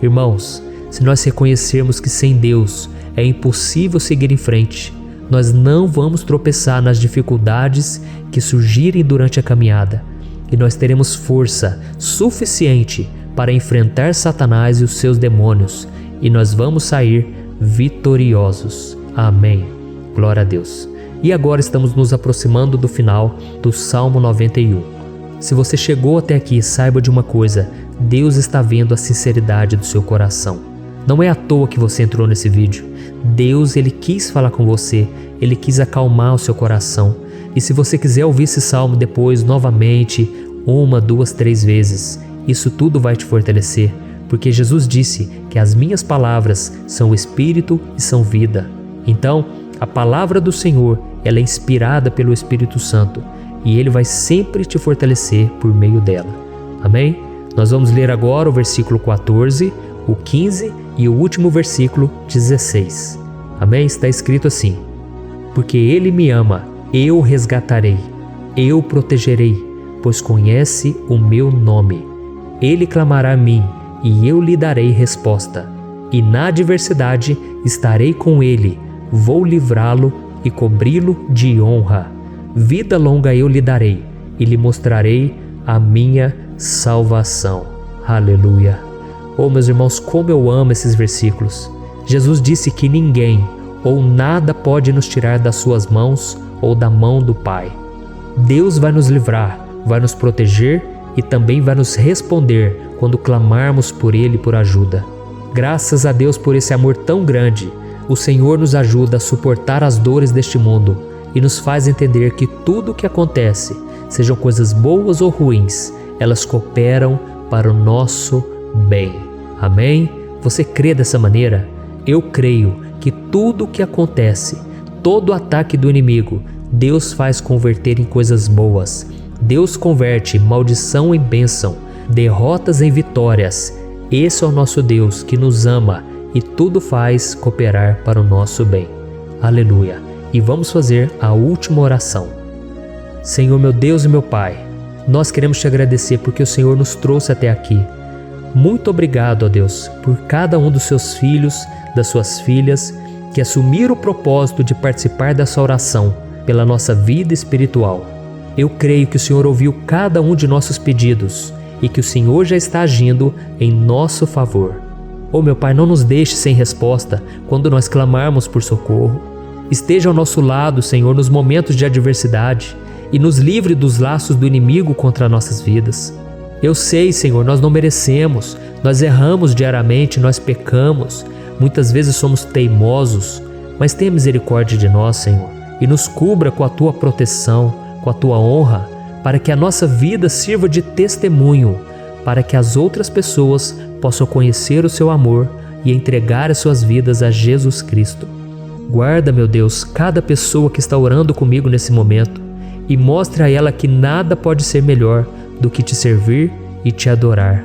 Irmãos, se nós reconhecermos que sem Deus é impossível seguir em frente, nós não vamos tropeçar nas dificuldades que surgirem durante a caminhada e nós teremos força suficiente para enfrentar Satanás e os seus demônios e nós vamos sair vitoriosos. Amém. Glória a Deus. E agora estamos nos aproximando do final do Salmo 91. Se você chegou até aqui, saiba de uma coisa, Deus está vendo a sinceridade do seu coração. Não é à toa que você entrou nesse vídeo. Deus, Ele quis falar com você, Ele quis acalmar o seu coração. E se você quiser ouvir esse salmo depois, novamente, 1, 2, 3 vezes, isso tudo vai te fortalecer, porque Jesus disse que as minhas palavras são espírito e são vida. Então, a palavra do Senhor, ela é inspirada pelo Espírito Santo e Ele vai sempre te fortalecer por meio dela. Amém? Nós vamos ler agora o versículo 14, o 15 e o último versículo 16. Amém? Está escrito assim: porque Ele me ama, eu o resgatarei, eu o protegerei, pois conhece o meu nome. Ele clamará a mim e eu lhe darei resposta. E na adversidade estarei com ele, vou livrá-lo e cobri-lo de honra. Vida longa eu lhe darei e lhe mostrarei a minha salvação. Aleluia. Oh, meus irmãos, como eu amo esses versículos. Jesus disse que ninguém ou nada pode nos tirar das suas mãos ou da mão do Pai. Deus vai nos livrar, vai nos proteger e também vai nos responder quando clamarmos por Ele por ajuda. Graças a Deus por esse amor tão grande, o Senhor nos ajuda a suportar as dores deste mundo e nos faz entender que tudo o que acontece, sejam coisas boas ou ruins, elas cooperam para o nosso bem. Amém? Você crê dessa maneira? Eu creio que tudo o que acontece, todo ataque do inimigo, Deus faz converter em coisas boas. Deus converte maldição em bênção, derrotas em vitórias. Esse é o nosso Deus que nos ama e tudo faz cooperar para o nosso bem. Aleluia! E vamos fazer a última oração. Senhor, meu Deus e meu Pai, nós queremos te agradecer porque o Senhor nos trouxe até aqui. Muito obrigado, ó Deus, por cada um dos seus filhos, das suas filhas, que assumiram o propósito de participar dessa oração pela nossa vida espiritual. Eu creio que o Senhor ouviu cada um de nossos pedidos e que o Senhor já está agindo em nosso favor. Oh, meu Pai, não nos deixe sem resposta quando nós clamarmos por socorro. Esteja ao nosso lado, Senhor, nos momentos de adversidade e nos livre dos laços do inimigo contra nossas vidas. Eu sei, Senhor, nós não merecemos, nós erramos diariamente, nós pecamos, muitas vezes somos teimosos, mas tenha misericórdia de nós, Senhor, e nos cubra com a Tua proteção, com a Tua honra, para que a nossa vida sirva de testemunho, para que as outras pessoas possam conhecer o Seu amor e entregar as suas vidas a Jesus Cristo. Guarda, meu Deus, cada pessoa que está orando comigo nesse momento e mostre a ela que nada pode ser melhor do que te servir e te adorar.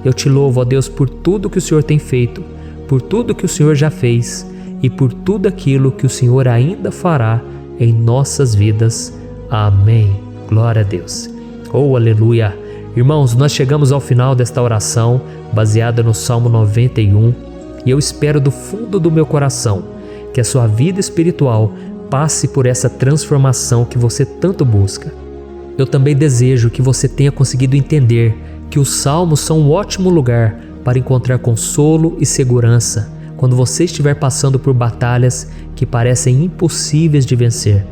Eu te louvo, ó Deus, por tudo que o Senhor tem feito, por tudo que o Senhor já fez e por tudo aquilo que o Senhor ainda fará em nossas vidas. Amém. Glória a Deus. Oh, aleluia. Irmãos, nós chegamos ao final desta oração baseada no Salmo 91 e eu espero do fundo do meu coração que a sua vida espiritual passe por essa transformação que você tanto busca. Eu também desejo que você tenha conseguido entender que os salmos são um ótimo lugar para encontrar consolo e segurança quando você estiver passando por batalhas que parecem impossíveis de vencer.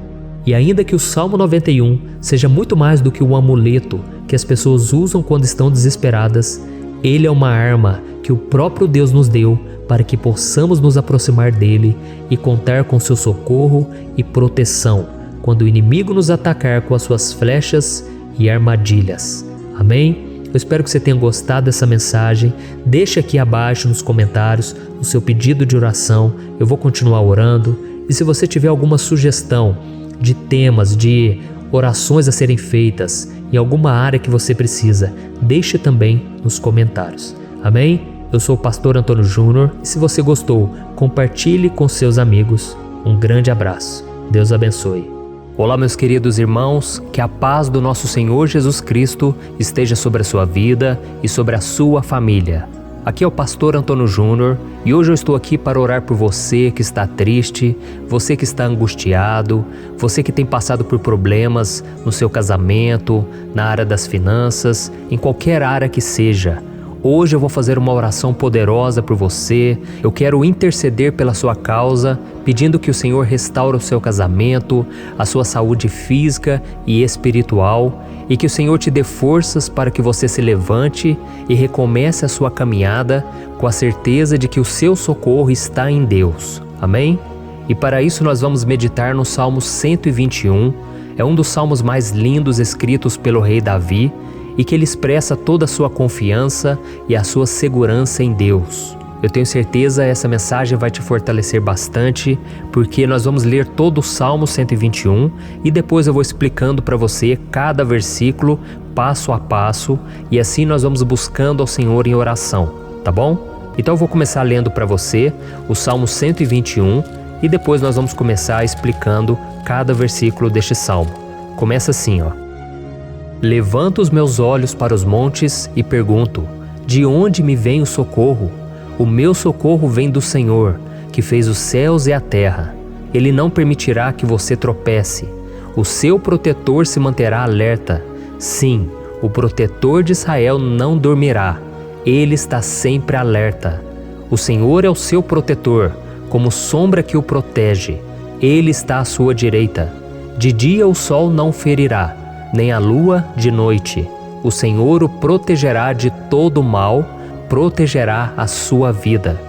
E ainda que o Salmo 91 seja muito mais do que um amuleto que as pessoas usam quando estão desesperadas, ele é uma arma que o próprio Deus nos deu para que possamos nos aproximar dele e contar com seu socorro e proteção quando o inimigo nos atacar com as suas flechas e armadilhas. Amém? Eu espero que você tenha gostado dessa mensagem. Deixe aqui abaixo nos comentários o seu pedido de oração. Eu vou continuar orando. E se você tiver alguma sugestão de temas, de orações a serem feitas em alguma área que você precisa, deixe também nos comentários. Amém? Eu sou o pastor Antônio Júnior e se você gostou, compartilhe com seus amigos. Um grande abraço. Deus abençoe. Olá, meus queridos irmãos, que a paz do nosso Senhor Jesus Cristo esteja sobre a sua vida e sobre a sua família. Aqui é o pastor Antônio Júnior e hoje eu estou aqui para orar por você que está triste, você que está angustiado, você que tem passado por problemas no seu casamento, na área das finanças, em qualquer área que seja. Hoje eu vou fazer uma oração poderosa por você. Eu quero interceder pela sua causa, pedindo que o Senhor restaure o seu casamento, a sua saúde física e espiritual, e que o Senhor te dê forças para que você se levante e recomece a sua caminhada com a certeza de que o seu socorro está em Deus. Amém? E para isso nós vamos meditar no Salmo 121. É um dos salmos mais lindos escritos pelo rei Davi, e que ele expressa toda a sua confiança e a sua segurança em Deus. Eu tenho certeza essa mensagem vai te fortalecer bastante, porque nós vamos ler todo o Salmo 121 e depois eu vou explicando para você cada versículo, passo a passo, e assim nós vamos buscando ao Senhor em oração, tá bom? Então eu vou começar lendo para você o Salmo 121 e depois nós vamos começar explicando cada versículo deste salmo. Começa assim, ó. Levanto os meus olhos para os montes e pergunto: de onde me vem o socorro? O meu socorro vem do Senhor, que fez os céus e a terra. Ele não permitirá que você tropece. O seu protetor se manterá alerta. Sim, o protetor de Israel não dormirá. Ele está sempre alerta. O Senhor é o seu protetor, como sombra que o protege. Ele está à sua direita. De dia o sol não ferirá, nem a lua de noite. O Senhor o protegerá de todo mal, protegerá a sua vida.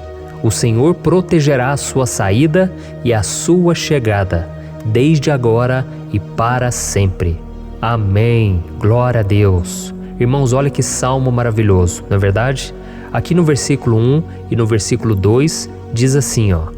O Senhor protegerá a sua saída e a sua chegada, desde agora e para sempre. Amém. Glória a Deus. Irmãos, olha que salmo maravilhoso, não é verdade? Aqui no versículo 1 e no versículo 2 diz assim, ó: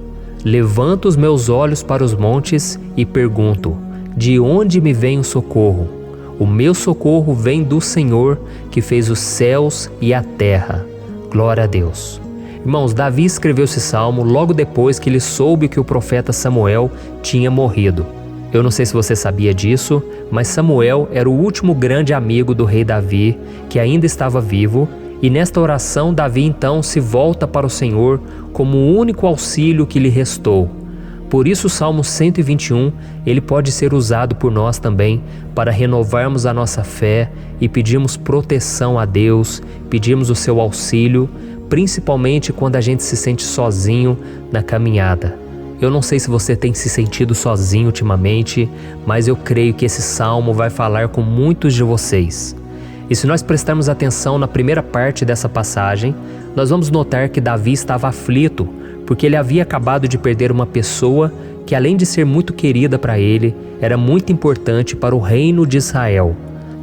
Levanto os meus olhos para os montes e pergunto: de onde me vem o socorro? O meu socorro vem do Senhor, que fez os céus e a terra. Glória a Deus. Irmãos, Davi escreveu esse salmo logo depois que ele soube que o profeta Samuel tinha morrido. Eu não sei se você sabia disso, mas Samuel era o último grande amigo do rei Davi, que ainda estava vivo, e nesta oração Davi então se volta para o Senhor como o único auxílio que lhe restou. Por isso o Salmo 121, ele pode ser usado por nós também para renovarmos a nossa fé e pedirmos proteção a Deus, pedirmos o seu auxílio, principalmente quando a gente se sente sozinho na caminhada. Eu não sei se você tem se sentido sozinho ultimamente, mas eu creio que esse salmo vai falar com muitos de vocês. E se nós prestarmos atenção na primeira parte dessa passagem, nós vamos notar que Davi estava aflito, porque ele havia acabado de perder uma pessoa que, além de ser muito querida para ele, era muito importante para o reino de Israel.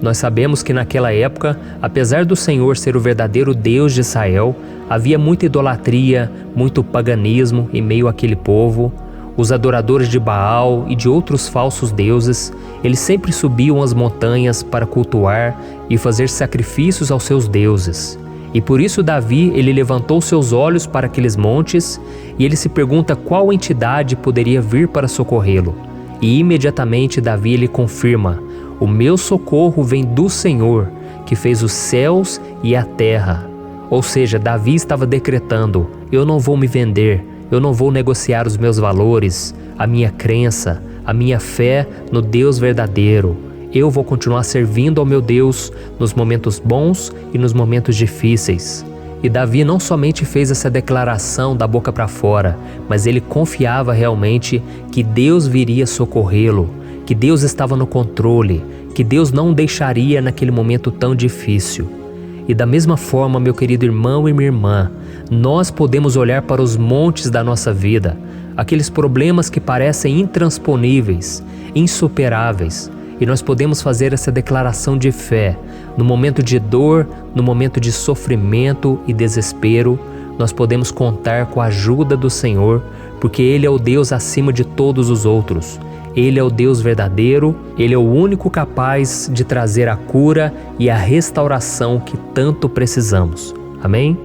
Nós sabemos que naquela época, apesar do Senhor ser o verdadeiro Deus de Israel, havia muita idolatria, muito paganismo em meio àquele povo. Os adoradores de Baal e de outros falsos deuses, eles sempre subiam as montanhas para cultuar e fazer sacrifícios aos seus deuses. E por isso Davi, ele levantou seus olhos para aqueles montes e ele se pergunta qual entidade poderia vir para socorrê-lo. E imediatamente Davi ele confirma: o meu socorro vem do Senhor, que fez os céus e a terra. Ou seja, Davi estava decretando: eu não vou me vender, eu não vou negociar os meus valores, a minha crença, a minha fé no Deus verdadeiro. Eu vou continuar servindo ao meu Deus nos momentos bons e nos momentos difíceis. E Davi não somente fez essa declaração da boca para fora, mas ele confiava realmente que Deus viria socorrê-lo, que Deus estava no controle, que Deus não o deixaria naquele momento tão difícil. E da mesma forma, meu querido irmão e minha irmã, nós podemos olhar para os montes da nossa vida, aqueles problemas que parecem intransponíveis, insuperáveis, e nós podemos fazer essa declaração de fé. No momento de dor, no momento de sofrimento e desespero, nós podemos contar com a ajuda do Senhor, porque Ele é o Deus acima de todos os outros. Ele é o Deus verdadeiro, Ele é o único capaz de trazer a cura e a restauração que tanto precisamos. Amém?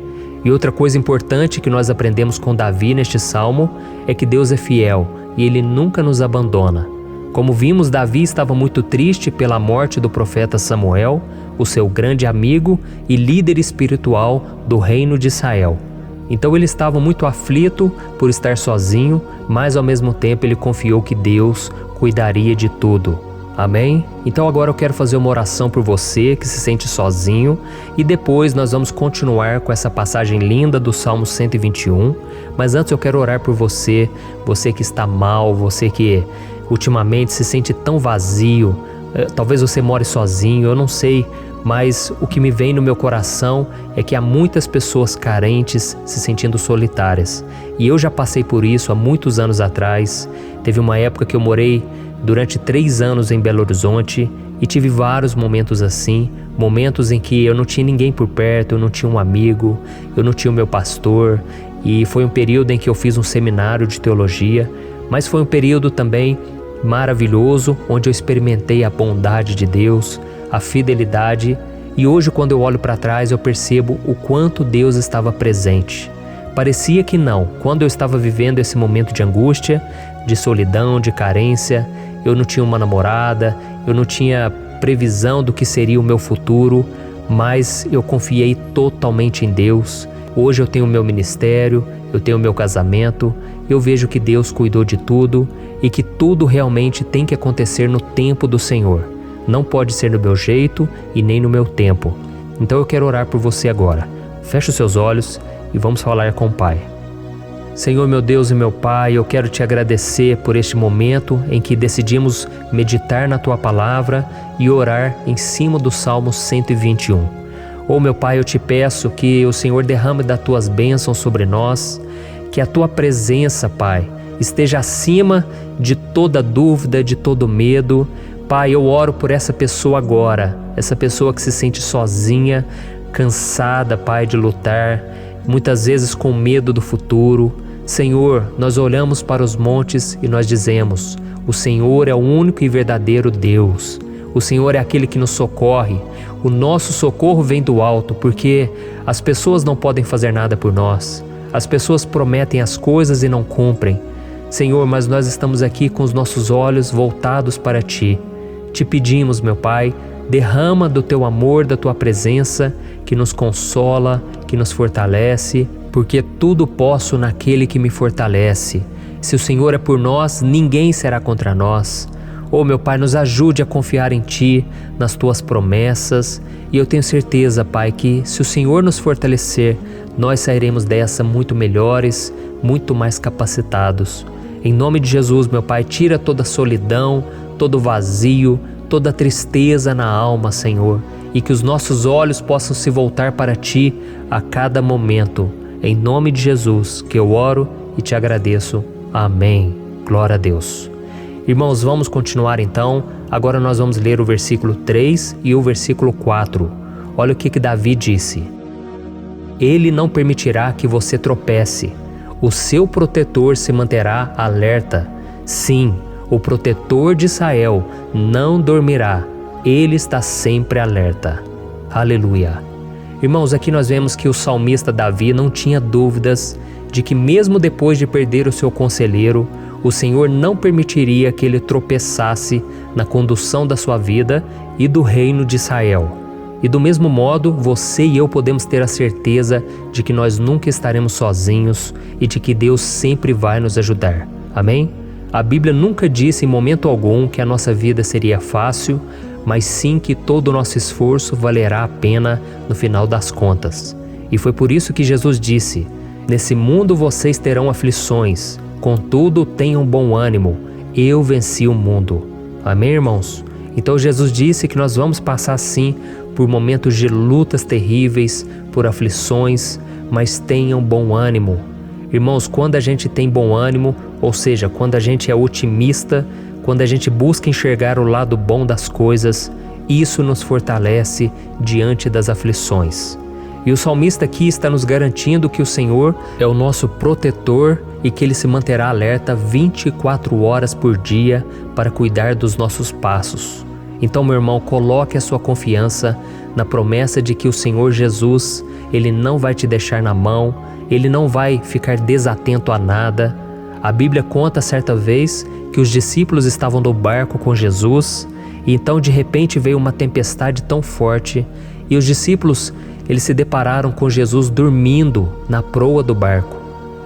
E outra coisa importante que nós aprendemos com Davi neste salmo é que Deus é fiel e Ele nunca nos abandona. Como vimos, Davi estava muito triste pela morte do profeta Samuel, o seu grande amigo e líder espiritual do reino de Israel. Então ele estava muito aflito por estar sozinho, mas ao mesmo tempo ele confiou que Deus cuidaria de tudo. Amém? Então agora eu quero fazer uma oração por você que se sente sozinho e depois nós vamos continuar com essa passagem linda do Salmo 121. Mas antes eu quero orar por você, você que está mal, você que ultimamente se sente tão vazio, talvez você more sozinho, eu não sei, mas o que me vem no meu coração é que há muitas pessoas carentes se sentindo solitárias. E eu já passei por isso há muitos anos atrás. Teve uma época que eu morei durante 3 anos em Belo Horizonte e tive vários momentos assim, momentos em que eu não tinha ninguém por perto, eu não tinha um amigo, eu não tinha o meu pastor, e foi um período em que eu fiz um seminário de teologia, mas foi um período também maravilhoso, onde eu experimentei a bondade de Deus, a fidelidade, e hoje quando eu olho para trás eu percebo o quanto Deus estava presente. Parecia que não, quando eu estava vivendo esse momento de angústia, de solidão, de carência, eu não tinha uma namorada, eu não tinha previsão do que seria o meu futuro, mas eu confiei totalmente em Deus. Hoje eu tenho o meu ministério, eu tenho o meu casamento, eu vejo que Deus cuidou de tudo e que tudo realmente tem que acontecer no tempo do Senhor. Não pode ser no meu jeito e nem no meu tempo. Então eu quero orar por você agora. Feche os seus olhos e vamos falar com o Pai. Senhor, meu Deus e meu Pai, eu quero te agradecer por este momento em que decidimos meditar na Tua Palavra e orar em cima do Salmo 121. Oh, meu Pai, eu te peço que o Senhor derrame das Tuas bênçãos sobre nós, que a Tua presença, Pai, esteja acima de toda dúvida, de todo medo. Pai, eu oro por essa pessoa agora, essa pessoa que se sente sozinha, cansada, Pai, de lutar, muitas vezes com medo do futuro. Senhor, nós olhamos para os montes e nós dizemos: o Senhor é o único e verdadeiro Deus. O Senhor é aquele que nos socorre. O nosso socorro vem do alto, porque as pessoas não podem fazer nada por nós. As pessoas prometem as coisas e não cumprem. Senhor, mas nós estamos aqui com os nossos olhos voltados para Ti. Te pedimos, meu Pai, derrama do Teu amor, da Tua presença, que nos consola, que nos fortalece, porque tudo posso naquele que me fortalece. Se o Senhor é por nós, ninguém será contra nós. Oh, meu Pai, nos ajude a confiar em Ti, nas Tuas promessas, e eu tenho certeza, Pai, que se o Senhor nos fortalecer, nós sairemos dessa muito melhores, muito mais capacitados. Em nome de Jesus, meu Pai, tira toda a solidão, todo o vazio, toda a tristeza na alma, Senhor, e que os nossos olhos possam se voltar para Ti a cada momento. Em nome de Jesus que eu oro e te agradeço. Amém. Glória a Deus. Irmãos, vamos continuar então. Agora nós vamos ler o versículo 3 e o versículo 4. Olha o que Davi disse: Ele não permitirá que você tropece. O seu protetor se manterá alerta. Sim, o protetor de Israel não dormirá. Ele está sempre alerta. Aleluia. Irmãos, aqui nós vemos que o salmista Davi não tinha dúvidas de que mesmo depois de perder o seu conselheiro, o Senhor não permitiria que ele tropeçasse na condução da sua vida e do reino de Israel. E do mesmo modo, você e eu podemos ter a certeza de que nós nunca estaremos sozinhos e de que Deus sempre vai nos ajudar. Amém? A Bíblia nunca disse em momento algum que a nossa vida seria fácil, mas sim que todo o nosso esforço valerá a pena no final das contas. E foi por isso que Jesus disse: nesse mundo vocês terão aflições, contudo tenham bom ânimo, eu venci o mundo. Amém, irmãos? Então Jesus disse que nós vamos passar sim por momentos de lutas terríveis, por aflições, mas tenham bom ânimo. Irmãos, quando a gente tem bom ânimo, ou seja, quando a gente é otimista, quando a gente busca enxergar o lado bom das coisas, isso nos fortalece diante das aflições. E o salmista aqui está nos garantindo que o Senhor é o nosso protetor e que Ele se manterá alerta 24 horas por dia para cuidar dos nossos passos. Então, meu irmão, coloque a sua confiança na promessa de que o Senhor Jesus, Ele não vai te deixar na mão, Ele não vai ficar desatento a nada. A Bíblia conta certa vez que os discípulos estavam no barco com Jesus e então de repente veio uma tempestade tão forte e os discípulos eles se depararam com Jesus dormindo na proa do barco.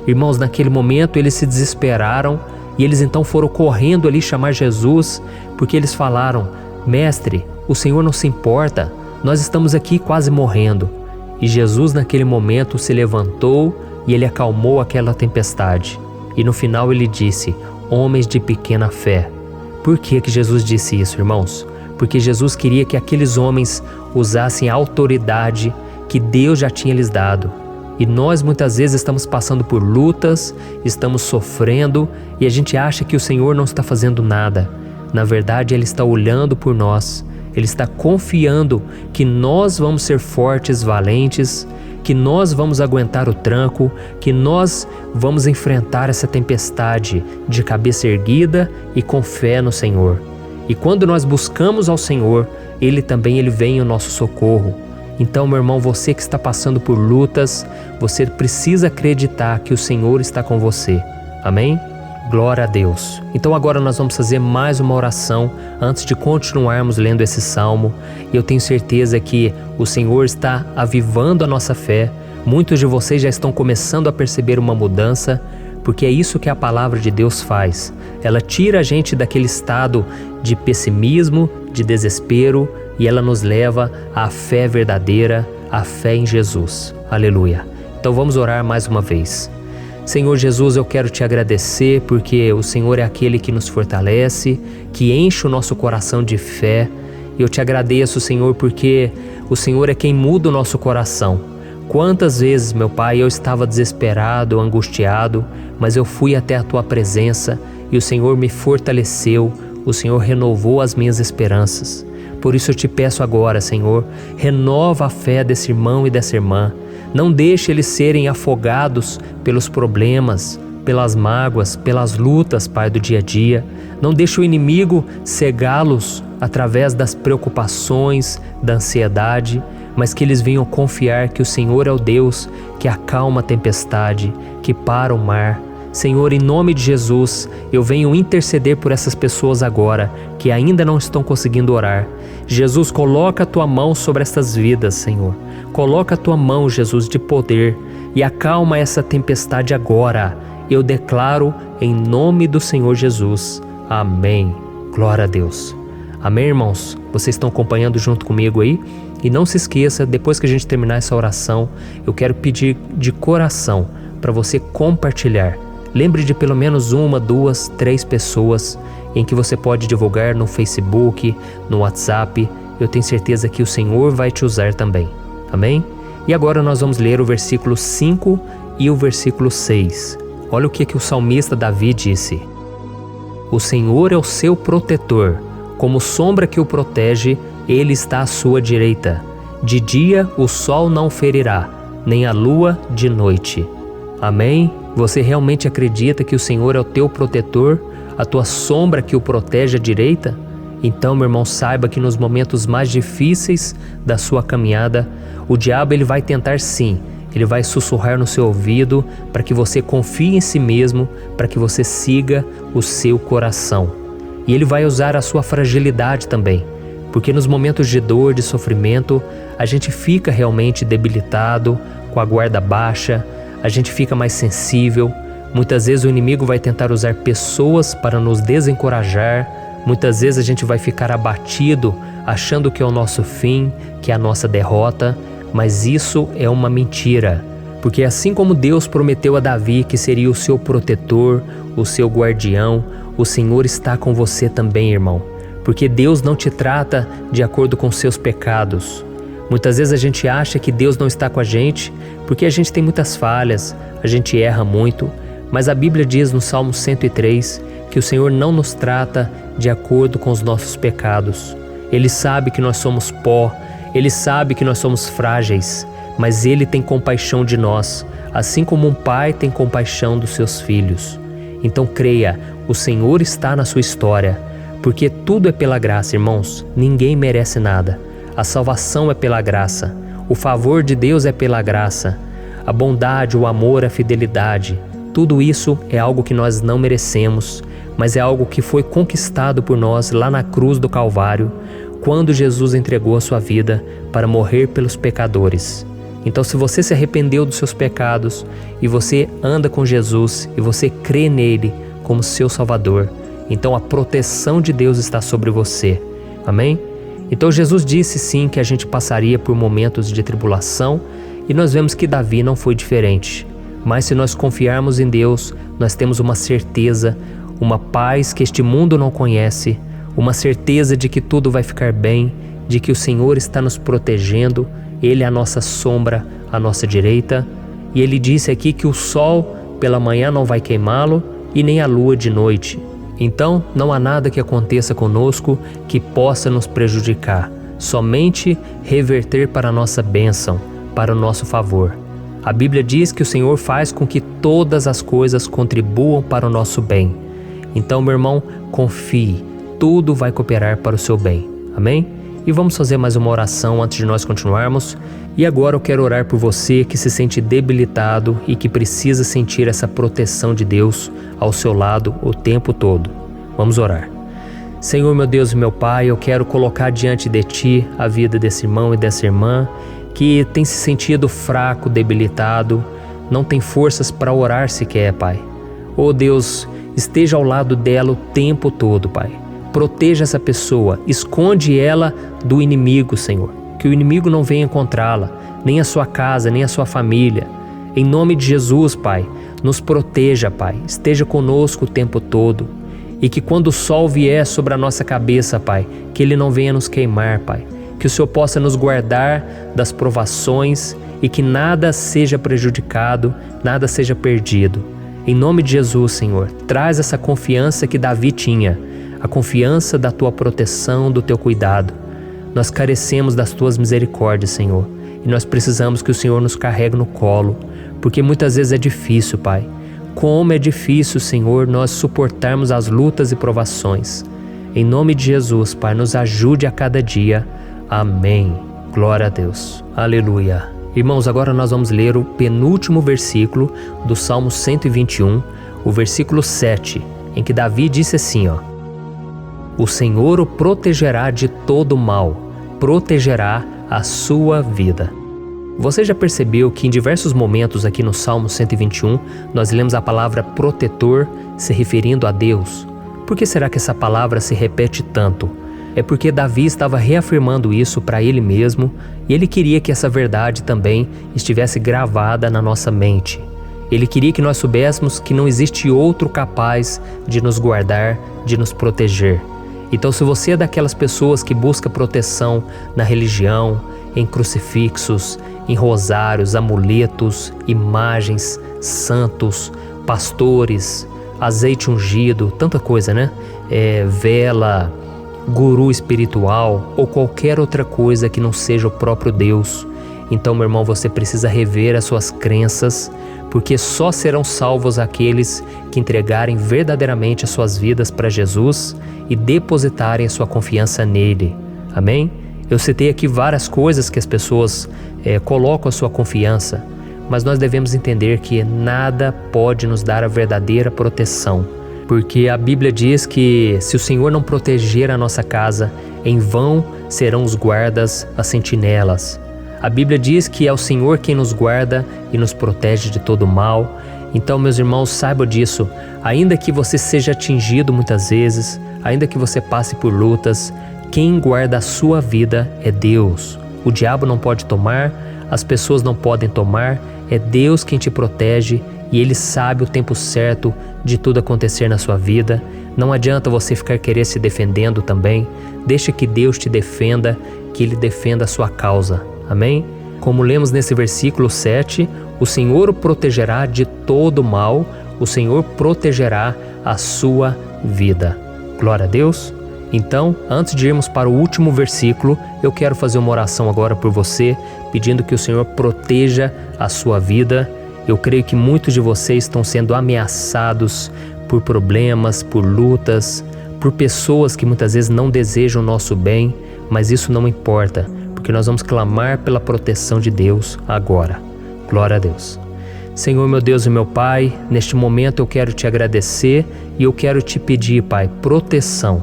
Irmãos, naquele momento eles se desesperaram e eles então foram correndo ali chamar Jesus porque eles falaram: Mestre, o Senhor não se importa, nós estamos aqui quase morrendo. E Jesus naquele momento se levantou e Ele acalmou aquela tempestade. E no final Ele disse: homens de pequena fé. Por que Jesus disse isso, irmãos? Porque Jesus queria que aqueles homens usassem a autoridade que Deus já tinha lhes dado. E nós muitas vezes estamos passando por lutas, estamos sofrendo e a gente acha que o Senhor não está fazendo nada. Na verdade, Ele está olhando por nós, Ele está confiando que nós vamos ser fortes, valentes, que nós vamos aguentar o tranco, que nós vamos enfrentar essa tempestade de cabeça erguida e com fé no Senhor. E quando nós buscamos ao Senhor, Ele vem em nosso socorro. Então, meu irmão, você que está passando por lutas, você precisa acreditar que o Senhor está com você. Amém? Glória a Deus. Então agora nós vamos fazer mais uma oração antes de continuarmos lendo esse salmo. E eu tenho certeza que o Senhor está avivando a nossa fé. Muitos de vocês já estão começando a perceber uma mudança, porque é isso que a palavra de Deus faz. Ela tira a gente daquele estado de pessimismo, de desespero, e ela nos leva à fé verdadeira, à fé em Jesus. Aleluia. Então vamos orar mais uma vez. Senhor Jesus, eu quero te agradecer porque o Senhor é aquele que nos fortalece, que enche o nosso coração de fé. Eu te agradeço, Senhor, porque o Senhor é quem muda o nosso coração. Quantas vezes, meu Pai, eu estava desesperado, angustiado, mas eu fui até a Tua presença e o Senhor me fortaleceu, o Senhor renovou as minhas esperanças. Por isso eu te peço agora, Senhor, renova a fé desse irmão e dessa irmã. Não deixe eles serem afogados pelos problemas, pelas mágoas, pelas lutas, Pai, do dia a dia. Não deixe o inimigo cegá-los através das preocupações, da ansiedade, mas que eles venham confiar que o Senhor é o Deus que acalma a tempestade, que para o mar. Senhor, em nome de Jesus, eu venho interceder por essas pessoas agora que ainda não estão conseguindo orar. Jesus, coloca a Tua mão sobre essas vidas, Senhor. Coloca a Tua mão, Jesus, de poder e acalma essa tempestade agora. Eu declaro em nome do Senhor Jesus. Amém. Glória a Deus. Amém, irmãos? Vocês estão acompanhando junto comigo aí? E não se esqueça, depois que a gente terminar essa oração, eu quero pedir de coração para você compartilhar. Lembre de pelo menos 1, 2, 3 pessoas em que você pode divulgar no Facebook, no WhatsApp. Eu tenho certeza que o Senhor vai te usar também. Amém? E agora nós vamos ler o versículo 5 e o versículo 6. Olha o que o salmista Davi disse. O Senhor é o seu protetor, como sombra que o protege, Ele está à sua direita. De dia o sol não ferirá, nem a lua de noite. Amém? Você realmente acredita que o Senhor é o teu protetor, a tua sombra que o protege à direita? Então, meu irmão, saiba que nos momentos mais difíceis da sua caminhada, o diabo ele vai tentar sim Ele vai sussurrar no seu ouvido para que você confie em si mesmo, para que você siga o seu coração. E Ele vai usar a sua fragilidade também, porque nos momentos de dor, de sofrimento, a gente fica realmente debilitado, com a guarda baixa, a gente fica mais sensível. Muitas vezes o inimigo vai tentar usar pessoas para nos desencorajar. Muitas vezes a gente vai ficar abatido, achando que é o nosso fim, que é a nossa derrota, mas isso é uma mentira. Porque assim como Deus prometeu a Davi que seria o seu protetor, o seu guardião, o Senhor está com você também, irmão. Porque Deus não te trata de acordo com seus pecados. Muitas vezes a gente acha que Deus não está com a gente porque a gente tem muitas falhas, a gente erra muito, mas a Bíblia diz no Salmo 103 que o Senhor não nos trata de acordo com os nossos pecados. Ele sabe que nós somos pó, Ele sabe que nós somos frágeis, mas Ele tem compaixão de nós, assim como um pai tem compaixão dos seus filhos. Então creia, o Senhor está na sua história, porque tudo é pela graça, irmãos, ninguém merece nada. A salvação é pela graça, o favor de Deus é pela graça, a bondade, o amor, a fidelidade, tudo isso é algo que nós não merecemos, mas é algo que foi conquistado por nós lá na cruz do Calvário, quando Jesus entregou a sua vida para morrer pelos pecadores. Então, se você se arrependeu dos seus pecados e você anda com Jesus e você crê nele como seu Salvador, então a proteção de Deus está sobre você. Amém? Então Jesus disse sim que a gente passaria por momentos de tribulação e nós vemos que Davi não foi diferente. Mas se nós confiarmos em Deus, nós temos uma certeza, uma paz que este mundo não conhece, uma certeza de que tudo vai ficar bem, de que o Senhor está nos protegendo, Ele é a nossa sombra, a nossa direita. E Ele disse aqui que o sol pela manhã não vai queimá-lo e nem a lua de noite. Então, não há nada que aconteça conosco que possa nos prejudicar, somente reverter para a nossa bênção, para o nosso favor. A Bíblia diz que o Senhor faz com que todas as coisas contribuam para o nosso bem. Então, meu irmão, confie, tudo vai cooperar para o seu bem. Amém? E vamos fazer mais uma oração antes de nós continuarmos. E agora eu quero orar por você que se sente debilitado e que precisa sentir essa proteção de Deus ao seu lado o tempo todo. Vamos orar. Senhor, meu Deus e meu Pai, eu quero colocar diante de Ti a vida desse irmão e dessa irmã que tem se sentido fraco, debilitado, não tem forças para orar sequer, Pai. Oh Deus, esteja ao lado dela o tempo todo, Pai. Proteja essa pessoa, esconde ela do inimigo, Senhor. Que o inimigo não venha encontrá-la, nem a sua casa, nem a sua família. Em nome de Jesus, Pai, nos proteja, Pai. Esteja conosco o tempo todo. E que quando o sol vier sobre a nossa cabeça, Pai, que ele não venha nos queimar, Pai. Que o Senhor possa nos guardar das provações e que nada seja prejudicado, nada seja perdido. Em nome de Jesus, Senhor, traz essa confiança que Davi tinha, a confiança da Tua proteção, do Teu cuidado. Nós carecemos das Tuas misericórdias, Senhor, e nós precisamos que o Senhor nos carregue no colo, porque muitas vezes é difícil, Pai. Como é difícil, Senhor, nós suportarmos as lutas e provações. Em nome de Jesus, Pai, nos ajude a cada dia. Amém. Glória a Deus. Aleluia. Irmãos, agora nós vamos ler o penúltimo versículo do Salmo 121, o versículo 7, em que Davi disse assim, O Senhor o protegerá de todo mal, protegerá a sua vida. Você já percebeu que em diversos momentos aqui no Salmo 121, nós lemos a palavra protetor se referindo a Deus? Por que será que essa palavra se repete tanto? É porque Davi estava reafirmando isso para ele mesmo e ele queria que essa verdade também estivesse gravada na nossa mente. Ele queria que nós soubéssemos que não existe outro capaz de nos guardar, de nos proteger. Então, se você é daquelas pessoas que busca proteção na religião, em crucifixos, em rosários, amuletos, imagens, santos, pastores, azeite ungido, tanta coisa, né? Vela, guru espiritual ou qualquer outra coisa que não seja o próprio Deus. Então, meu irmão, você precisa rever as suas crenças, porque só serão salvos aqueles que entregarem verdadeiramente as suas vidas para Jesus e depositarem a sua confiança nele. Amém? Eu citei aqui várias coisas que as pessoas colocam a sua confiança, mas nós devemos entender que nada pode nos dar a verdadeira proteção, porque a Bíblia diz que se o Senhor não proteger a nossa casa, em vão serão os guardas, as sentinelas. A Bíblia diz que é o Senhor quem nos guarda e nos protege de todo mal. Então, meus irmãos, saibam disso. Ainda que você seja atingido muitas vezes, ainda que você passe por lutas, quem guarda a sua vida é Deus. O diabo não pode tomar, as pessoas não podem tomar, é Deus quem te protege e Ele sabe o tempo certo de tudo acontecer na sua vida. Não adianta você ficar querer se defendendo também. Deixa que Deus te defenda, que Ele defenda a sua causa. Amém? Como lemos nesse versículo 7, o Senhor o protegerá de todo mal, o Senhor protegerá a sua vida. Glória a Deus! Então, antes de irmos para o último versículo, eu quero fazer uma oração agora por você, pedindo que o Senhor proteja a sua vida. Eu creio que muitos de vocês estão sendo ameaçados por problemas, por lutas, por pessoas que muitas vezes não desejam o nosso bem, mas isso não importa, porque nós vamos clamar pela proteção de Deus agora. Glória a Deus. Senhor, meu Deus e meu Pai, neste momento eu quero te agradecer e eu quero te pedir, Pai, proteção.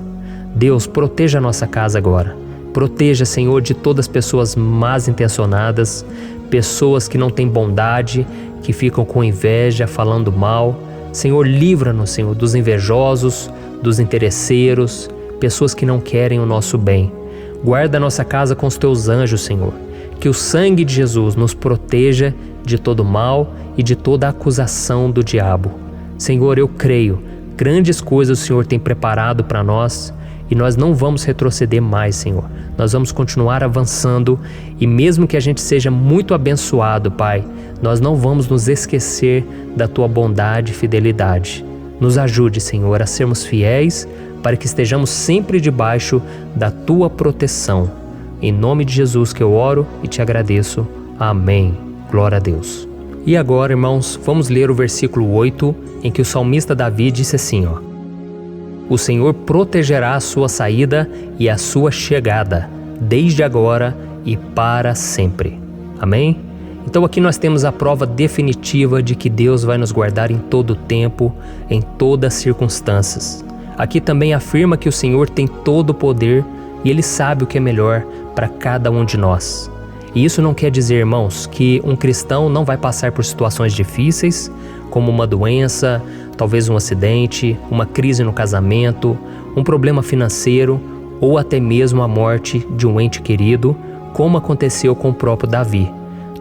Deus, proteja a nossa casa agora. Proteja, Senhor, de todas as pessoas más intencionadas, pessoas que não têm bondade, que ficam com inveja, falando mal. Senhor, livra-nos, Senhor, dos invejosos, dos interesseiros, pessoas que não querem o nosso bem. Guarda a nossa casa com os teus anjos, Senhor. Que o sangue de Jesus nos proteja de todo mal e de toda acusação do diabo. Senhor, eu creio, grandes coisas o Senhor tem preparado para nós e nós não vamos retroceder mais, Senhor. Nós vamos continuar avançando e mesmo que a gente seja muito abençoado, Pai, nós não vamos nos esquecer da Tua bondade e fidelidade. Nos ajude, Senhor, a sermos fiéis para que estejamos sempre debaixo da Tua proteção. Em nome de Jesus que eu oro e te agradeço. Amém. Glória a Deus. E agora, irmãos, vamos ler o versículo 8, em que o salmista Davi disse assim, ó: O Senhor protegerá a sua saída e a sua chegada, desde agora e para sempre. Amém? Então aqui nós temos a prova definitiva de que Deus vai nos guardar em todo o tempo, em todas as circunstâncias. Aqui também afirma que o Senhor tem todo o poder e Ele sabe o que é melhor para cada um de nós. E isso não quer dizer, irmãos, que um cristão não vai passar por situações difíceis, como uma doença, talvez um acidente, uma crise no casamento, um problema financeiro ou até mesmo a morte de um ente querido, como aconteceu com o próprio Davi.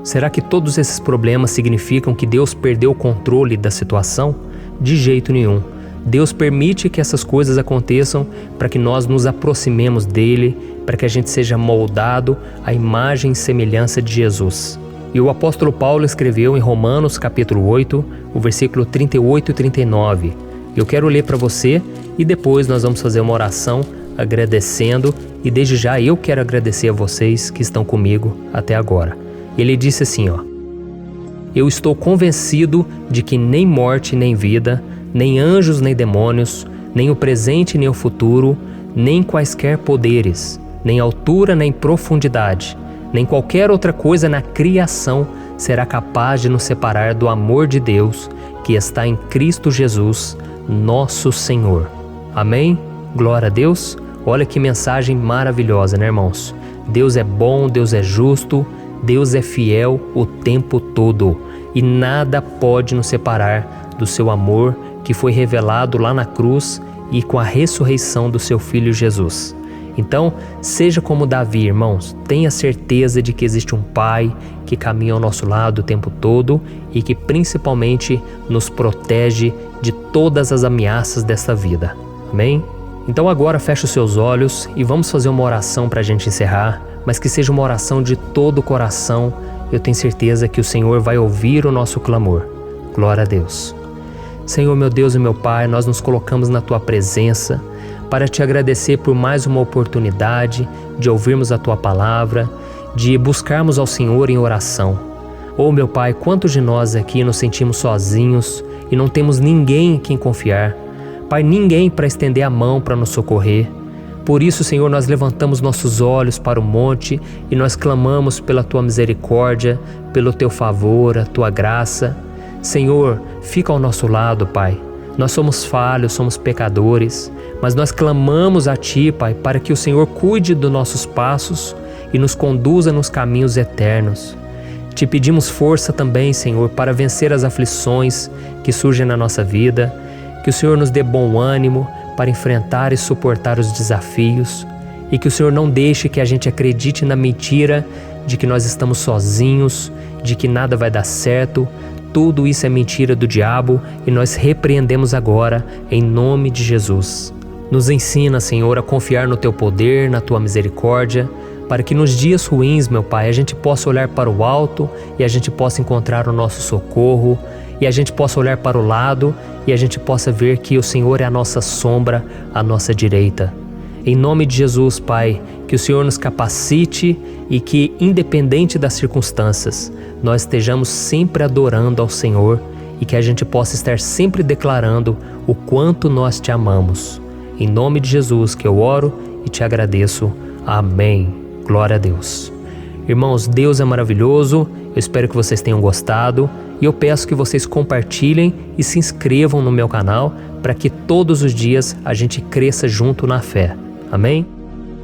Será que todos esses problemas significam que Deus perdeu o controle da situação? De jeito nenhum. Deus permite que essas coisas aconteçam para que nós nos aproximemos dele, para que a gente seja moldado à imagem e semelhança de Jesus. E o apóstolo Paulo escreveu em Romanos capítulo 8, o versículo 38 e 39. Eu quero ler para você e depois nós vamos fazer uma oração agradecendo, e desde já eu quero agradecer a vocês que estão comigo até agora. Ele disse assim, ó: Eu estou convencido de que nem morte nem vida, nem anjos nem demônios, nem o presente nem o futuro, nem quaisquer poderes, nem altura nem profundidade, nem qualquer outra coisa na criação será capaz de nos separar do amor de Deus que está em Cristo Jesus, nosso Senhor. Amém? Glória a Deus. Olha que mensagem maravilhosa, né, irmãos? Deus é bom, Deus é justo, Deus é fiel o tempo todo e nada pode nos separar do seu amor que foi revelado lá na cruz e com a ressurreição do seu Filho Jesus. Então, seja como Davi, irmãos, tenha certeza de que existe um Pai que caminha ao nosso lado o tempo todo e que principalmente nos protege de todas as ameaças desta vida. Amém? Então agora feche os seus olhos e vamos fazer uma oração para a gente encerrar, mas que seja uma oração de todo o coração. Eu tenho certeza que o Senhor vai ouvir o nosso clamor. Glória a Deus. Senhor, meu Deus e meu Pai, nós nos colocamos na Tua presença para Te agradecer por mais uma oportunidade de ouvirmos a Tua palavra, de buscarmos ao Senhor em oração. Oh, meu Pai, quantos de nós aqui nos sentimos sozinhos e não temos ninguém em quem confiar. Pai, ninguém para estender a mão para nos socorrer. Por isso, Senhor, nós levantamos nossos olhos para o monte e nós clamamos pela Tua misericórdia, pelo Teu favor, a Tua graça. Senhor, fica ao nosso lado, Pai. Nós somos falhos, somos pecadores, mas nós clamamos a Ti, Pai, para que o Senhor cuide dos nossos passos e nos conduza nos caminhos eternos. Te pedimos força também, Senhor, para vencer as aflições que surgem na nossa vida, que o Senhor nos dê bom ânimo para enfrentar e suportar os desafios e que o Senhor não deixe que a gente acredite na mentira de que nós estamos sozinhos, de que nada vai dar certo. Tudo isso é mentira do diabo e nós repreendemos agora em nome de Jesus. Nos ensina, Senhor, a confiar no Teu poder, na Tua misericórdia, para que nos dias ruins, meu Pai, a gente possa olhar para o alto e a gente possa encontrar o nosso socorro, e a gente possa olhar para o lado e a gente possa ver que o Senhor é a nossa sombra, a nossa direita. Em nome de Jesus, Pai, que o Senhor nos capacite e que, independente das circunstâncias, nós estejamos sempre adorando ao Senhor e que a gente possa estar sempre declarando o quanto nós Te amamos. Em nome de Jesus que eu oro e Te agradeço. Amém. Glória a Deus. Irmãos, Deus é maravilhoso. Eu espero que vocês tenham gostado e eu peço que vocês compartilhem e se inscrevam no meu canal para que todos os dias a gente cresça junto na fé. Amém?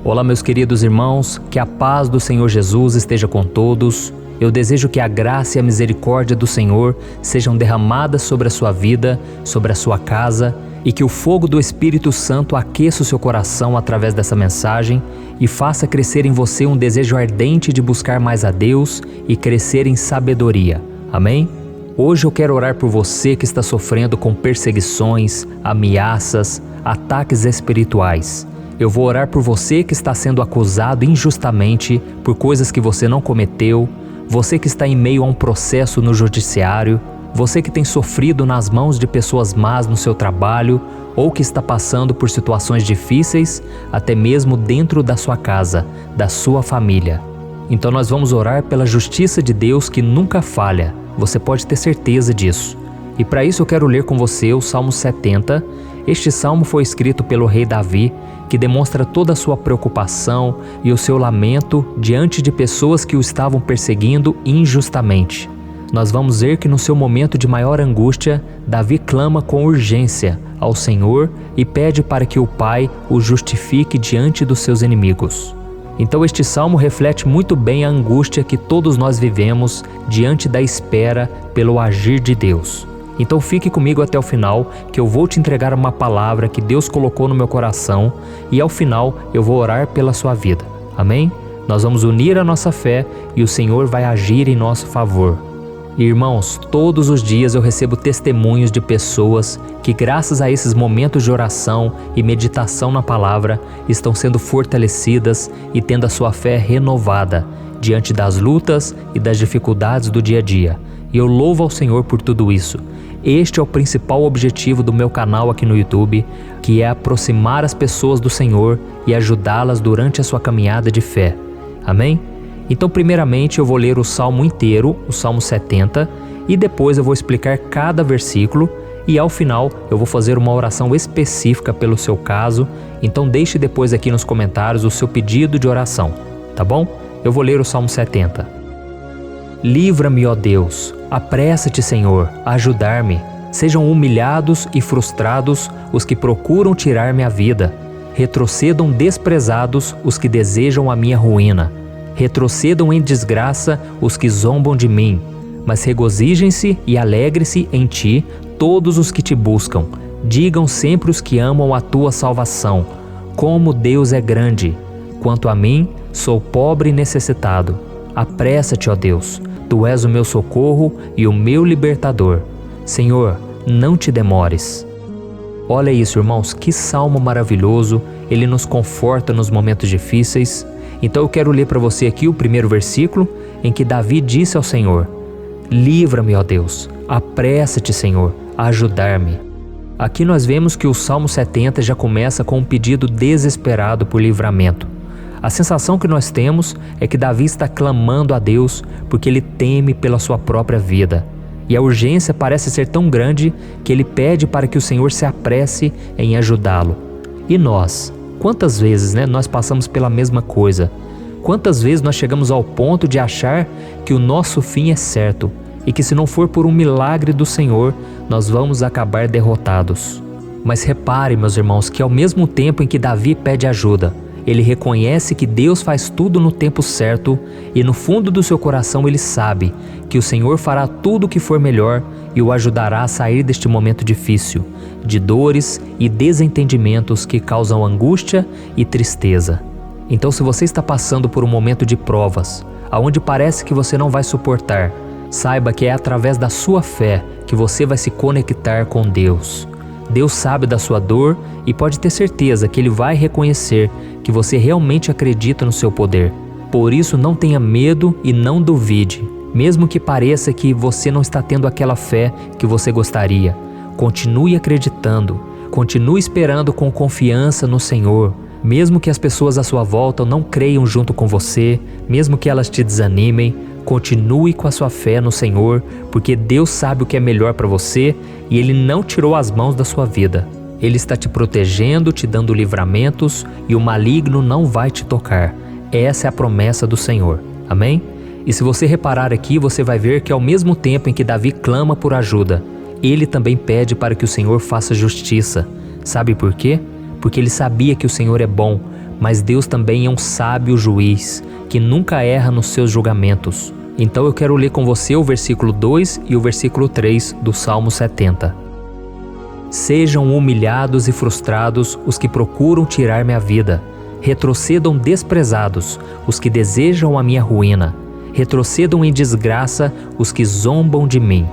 Olá, meus queridos irmãos, que a paz do Senhor Jesus esteja com todos. Eu desejo que a graça e a misericórdia do Senhor sejam derramadas sobre a sua vida, sobre a sua casa, e que o fogo do Espírito Santo aqueça o seu coração através dessa mensagem e faça crescer em você um desejo ardente de buscar mais a Deus e crescer em sabedoria. Amém? Hoje eu quero orar por você que está sofrendo com perseguições, ameaças, ataques espirituais. Eu vou orar por você que está sendo acusado injustamente por coisas que você não cometeu, você que está em meio a um processo no judiciário, você que tem sofrido nas mãos de pessoas más no seu trabalho ou que está passando por situações difíceis, até mesmo dentro da sua casa, da sua família. Então nós vamos orar pela justiça de Deus que nunca falha, você pode ter certeza disso. E para isso eu quero ler com você o Salmo 70. Este salmo foi escrito pelo rei Davi, que demonstra toda a sua preocupação e o seu lamento diante de pessoas que o estavam perseguindo injustamente. Nós vamos ver que no seu momento de maior angústia, Davi clama com urgência ao Senhor e pede para que o Pai o justifique diante dos seus inimigos. Então este salmo reflete muito bem a angústia que todos nós vivemos diante da espera pelo agir de Deus. Então fique comigo até o final, que eu vou te entregar uma palavra que Deus colocou no meu coração e ao final eu vou orar pela sua vida. Amém? Nós vamos unir a nossa fé e o Senhor vai agir em nosso favor. Irmãos, todos os dias eu recebo testemunhos de pessoas que, graças a esses momentos de oração e meditação na palavra, estão sendo fortalecidas e tendo a sua fé renovada diante das lutas e das dificuldades do dia a dia. E eu louvo ao Senhor por tudo isso. Este é o principal objetivo do meu canal aqui no YouTube, que é aproximar as pessoas do Senhor e ajudá-las durante a sua caminhada de fé. Amém? Então, primeiramente, eu vou ler o Salmo inteiro, o Salmo 70, e depois eu vou explicar cada versículo e ao final eu vou fazer uma oração específica pelo seu caso. Então deixe depois aqui nos comentários o seu pedido de oração, tá bom? Eu vou ler o Salmo 70. Livra-me, ó Deus, apressa-te, Senhor, a ajudar-me. Sejam humilhados e frustrados os que procuram tirar-me a vida. Retrocedam desprezados os que desejam a minha ruína. Retrocedam em desgraça os que zombam de mim, mas regozijem-se e alegre-se em ti todos os que te buscam. Digam sempre os que amam a tua salvação, como Deus é grande. Quanto a mim, sou pobre e necessitado. Apressa-te, ó Deus, tu és o meu socorro e o meu libertador. Senhor, não te demores. Olha isso, irmãos, que salmo maravilhoso, ele nos conforta nos momentos difíceis. Então eu quero ler para você aqui o primeiro versículo, em que Davi disse ao Senhor: livra-me, ó Deus, apressa-te, Senhor, a ajudar-me. Aqui nós vemos que o Salmo 70 já começa com um pedido desesperado por livramento. A sensação que nós temos é que Davi está clamando a Deus porque ele teme pela sua própria vida. E a urgência parece ser tão grande que ele pede para que o Senhor se apresse em ajudá-lo. E nós? quantas vezes, nós passamos pela mesma coisa? Quantas vezes nós chegamos ao ponto de achar que o nosso fim é certo e que se não for por um milagre do Senhor, nós vamos acabar derrotados. Mas repare, meus irmãos, que ao mesmo tempo em que Davi pede ajuda, ele reconhece que Deus faz tudo no tempo certo e no fundo do seu coração ele sabe que o Senhor fará tudo o que for melhor e o ajudará a sair deste momento difícil, de dores e desentendimentos que causam angústia e tristeza. Então, se você está passando por um momento de provas, aonde parece que você não vai suportar, saiba que é através da sua fé que você vai se conectar com Deus. Deus sabe da sua dor e pode ter certeza que Ele vai reconhecer que você realmente acredita no seu poder. Por isso, não tenha medo e não duvide, mesmo que pareça que você não está tendo aquela fé que você gostaria. Continue acreditando, continue esperando com confiança no Senhor. Mesmo que as pessoas à sua volta não creiam junto com você, mesmo que elas te desanimem, continue com a sua fé no Senhor, porque Deus sabe o que é melhor para você e Ele não tirou as mãos da sua vida. Ele está te protegendo, te dando livramentos e o maligno não vai te tocar. Essa é a promessa do Senhor. Amém? E se você reparar aqui, você vai ver que ao mesmo tempo em que Davi clama por ajuda, ele também pede para que o Senhor faça justiça. Sabe por quê? Porque ele sabia que o Senhor é bom, mas Deus também é um sábio juiz, que nunca erra nos seus julgamentos. Então eu quero ler com você o versículo 2 e o versículo 3 do Salmo 70. Sejam humilhados e frustrados os que procuram tirar minha vida. Retrocedam desprezados os que desejam a minha ruína. Retrocedam em desgraça os que zombam de mim.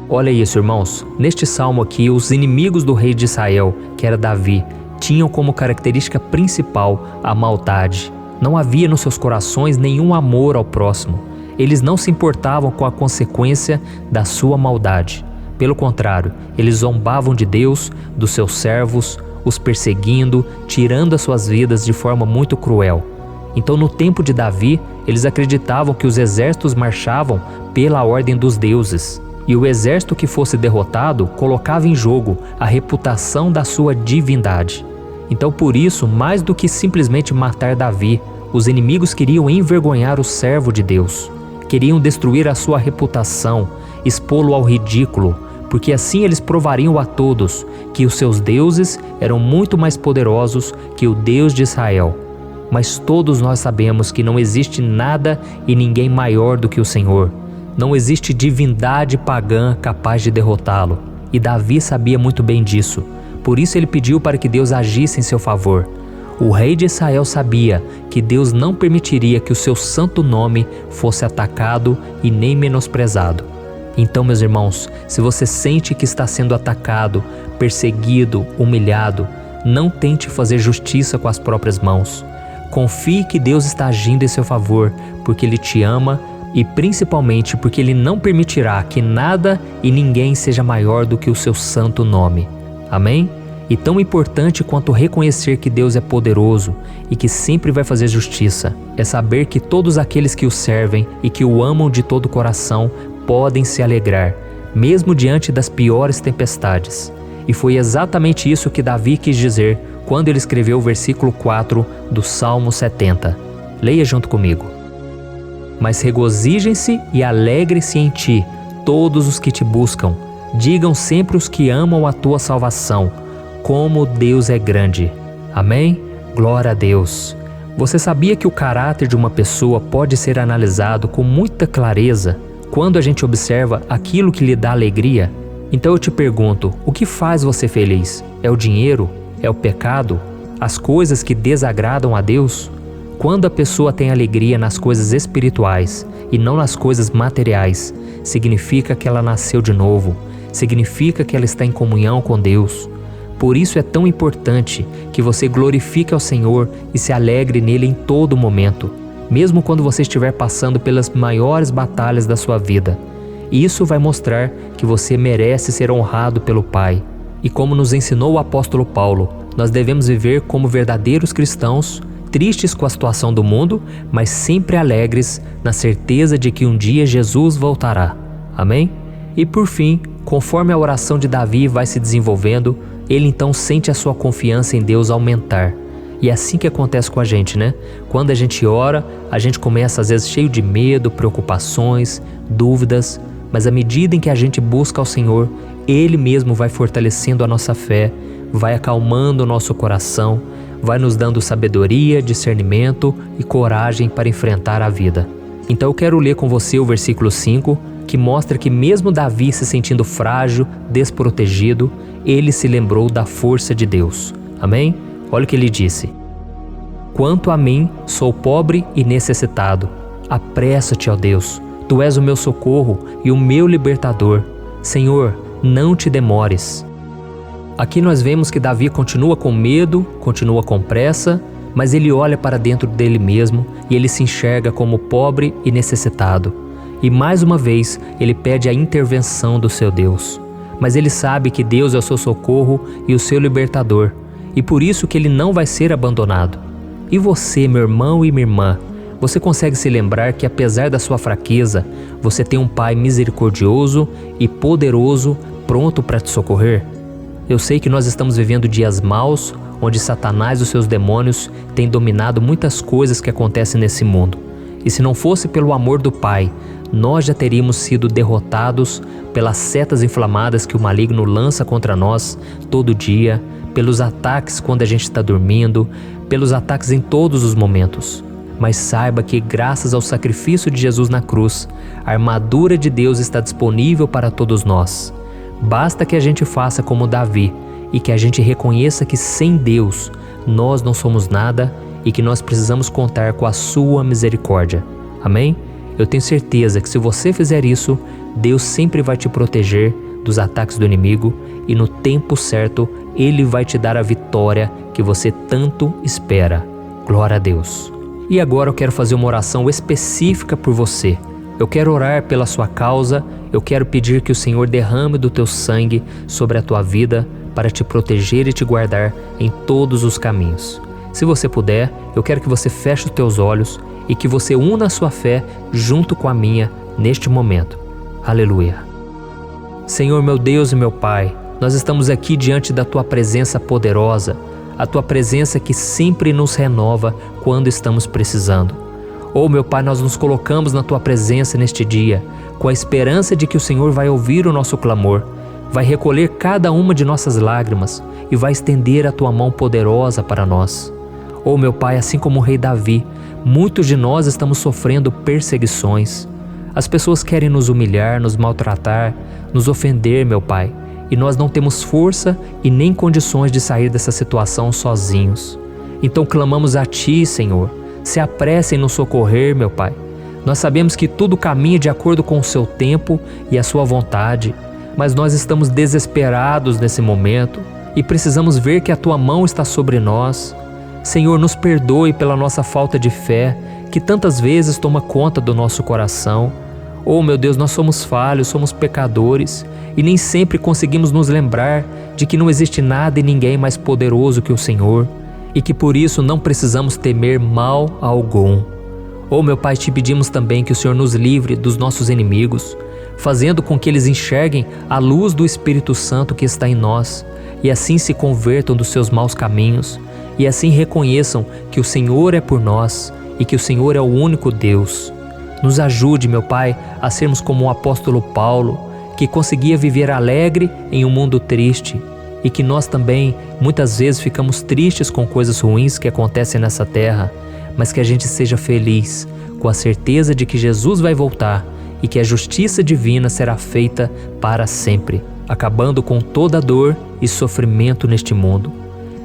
Olha isso, irmãos. Neste salmo aqui, os inimigos do rei de Israel, que era Davi, tinham como característica principal a maldade. Não havia nos seus corações nenhum amor ao próximo. Eles não se importavam com a consequência da sua maldade. Pelo contrário, eles zombavam de Deus, dos seus servos, os perseguindo, tirando as suas vidas de forma muito cruel. Então, no tempo de Davi, eles acreditavam que os exércitos marchavam pela ordem dos deuses. E o exército que fosse derrotado colocava em jogo a reputação da sua divindade. Então, por isso, mais do que simplesmente matar Davi, os inimigos queriam envergonhar o servo de Deus. Queriam destruir a sua reputação, expô-lo ao ridículo, porque assim eles provariam a todos que os seus deuses eram muito mais poderosos que o Deus de Israel. Mas todos nós sabemos que não existe nada e ninguém maior do que o Senhor. Não existe divindade pagã capaz de derrotá-lo. E Davi sabia muito bem disso. Por isso ele pediu para que Deus agisse em seu favor. O rei de Israel sabia que Deus não permitiria que o seu santo nome fosse atacado e nem menosprezado. Então, meus irmãos, se você sente que está sendo atacado, perseguido, humilhado, não tente fazer justiça com as próprias mãos. Confie que Deus está agindo em seu favor, porque Ele te ama e principalmente porque Ele não permitirá que nada e ninguém seja maior do que o seu santo nome. Amém? E tão importante quanto reconhecer que Deus é poderoso e que sempre vai fazer justiça, é saber que todos aqueles que o servem e que o amam de todo o coração podem se alegrar, mesmo diante das piores tempestades. E foi exatamente isso que Davi quis dizer quando ele escreveu o versículo 4 do Salmo 70. Leia junto comigo. Mas regozijem-se e alegrem-se em ti, todos os que te buscam. Digam sempre os que amam a tua salvação, como Deus é grande. Amém? Glória a Deus. Você sabia que o caráter de uma pessoa pode ser analisado com muita clareza quando a gente observa aquilo que lhe dá alegria? Então eu te pergunto, o que faz você feliz? É o dinheiro? É o pecado? As coisas que desagradam a Deus? Quando a pessoa tem alegria nas coisas espirituais e não nas coisas materiais, significa que ela nasceu de novo, significa que ela está em comunhão com Deus. Por isso é tão importante que você glorifique ao Senhor e se alegre nele em todo momento, mesmo quando você estiver passando pelas maiores batalhas da sua vida. Isso vai mostrar que você merece ser honrado pelo Pai. E como nos ensinou o apóstolo Paulo, nós devemos viver como verdadeiros cristãos, tristes com a situação do mundo, mas sempre alegres na certeza de que um dia Jesus voltará. Amém? E por fim, conforme a oração de Davi vai se desenvolvendo, ele então sente a sua confiança em Deus aumentar. E é assim que acontece com a gente, né? Quando a gente ora, a gente começa às vezes cheio de medo, preocupações, dúvidas, mas à medida em que a gente busca ao Senhor, Ele mesmo vai fortalecendo a nossa fé, vai acalmando o nosso coração, vai nos dando sabedoria, discernimento e coragem para enfrentar a vida. Então eu quero ler com você o versículo 5, que mostra que mesmo Davi se sentindo frágil, desprotegido, ele se lembrou da força de Deus. Amém? Olha o que ele disse: quanto a mim, sou pobre e necessitado. Apressa-te, ó Deus, Tu és o meu socorro e o meu libertador. Senhor, não te demores. Aqui nós vemos que Davi continua com medo, continua com pressa, mas ele olha para dentro dele mesmo e ele se enxerga como pobre e necessitado. E mais uma vez ele pede a intervenção do seu Deus. Mas ele sabe que Deus é o seu socorro e o seu libertador, e por isso que ele não vai ser abandonado. E você, meu irmão e minha irmã, você consegue se lembrar que apesar da sua fraqueza, você tem um Pai misericordioso e poderoso pronto para te socorrer? Eu sei que nós estamos vivendo dias maus, onde Satanás e os seus demônios têm dominado muitas coisas que acontecem nesse mundo. E se não fosse pelo amor do Pai, nós já teríamos sido derrotados pelas setas inflamadas que o maligno lança contra nós todo dia, pelos ataques quando a gente está dormindo, pelos ataques em todos os momentos. Mas saiba que graças ao sacrifício de Jesus na cruz, a armadura de Deus está disponível para todos nós. Basta que a gente faça como Davi e que a gente reconheça que sem Deus nós não somos nada e que nós precisamos contar com a sua misericórdia. Amém? Eu tenho certeza que se você fizer isso, Deus sempre vai te proteger dos ataques do inimigo e no tempo certo Ele vai te dar a vitória que você tanto espera. Glória a Deus. E agora eu quero fazer uma oração específica por você. Eu quero orar pela sua causa, eu quero pedir que o Senhor derrame do teu sangue sobre a tua vida para te proteger e te guardar em todos os caminhos. Se você puder, eu quero que você feche os teus olhos e que você una a sua fé junto com a minha neste momento. Aleluia. Senhor, meu Deus e meu Pai, nós estamos aqui diante da Tua presença poderosa, a Tua presença que sempre nos renova quando estamos precisando. Oh, meu Pai, nós nos colocamos na Tua presença neste dia, com a esperança de que o Senhor vai ouvir o nosso clamor, vai recolher cada uma de nossas lágrimas e vai estender a Tua mão poderosa para nós. Oh, meu Pai, assim como o rei Davi, muitos de nós estamos sofrendo perseguições. As pessoas querem nos humilhar, nos maltratar, nos ofender, meu Pai, e nós não temos força e nem condições de sair dessa situação sozinhos. Então clamamos a Ti, Senhor, se apresse em nos socorrer, meu Pai. Nós sabemos que tudo caminha de acordo com o Seu tempo e a Sua vontade, mas nós estamos desesperados nesse momento e precisamos ver que a Tua mão está sobre nós. Senhor, nos perdoe pela nossa falta de fé, que tantas vezes toma conta do nosso coração. Oh, meu Deus, nós somos falhos, somos pecadores e nem sempre conseguimos nos lembrar de que não existe nada e ninguém mais poderoso que o Senhor e que por isso não precisamos temer mal algum. Oh, meu Pai, te pedimos também que o Senhor nos livre dos nossos inimigos, fazendo com que eles enxerguem a luz do Espírito Santo que está em nós e assim se convertam dos seus maus caminhos e assim reconheçam que o Senhor é por nós e que o Senhor é o único Deus. Nos ajude, meu Pai, a sermos como o apóstolo Paulo, que conseguia viver alegre em um mundo triste, e que nós também, muitas vezes, ficamos tristes com coisas ruins que acontecem nessa terra, mas que a gente seja feliz, com a certeza de que Jesus vai voltar e que a justiça divina será feita para sempre, acabando com toda dor e sofrimento neste mundo.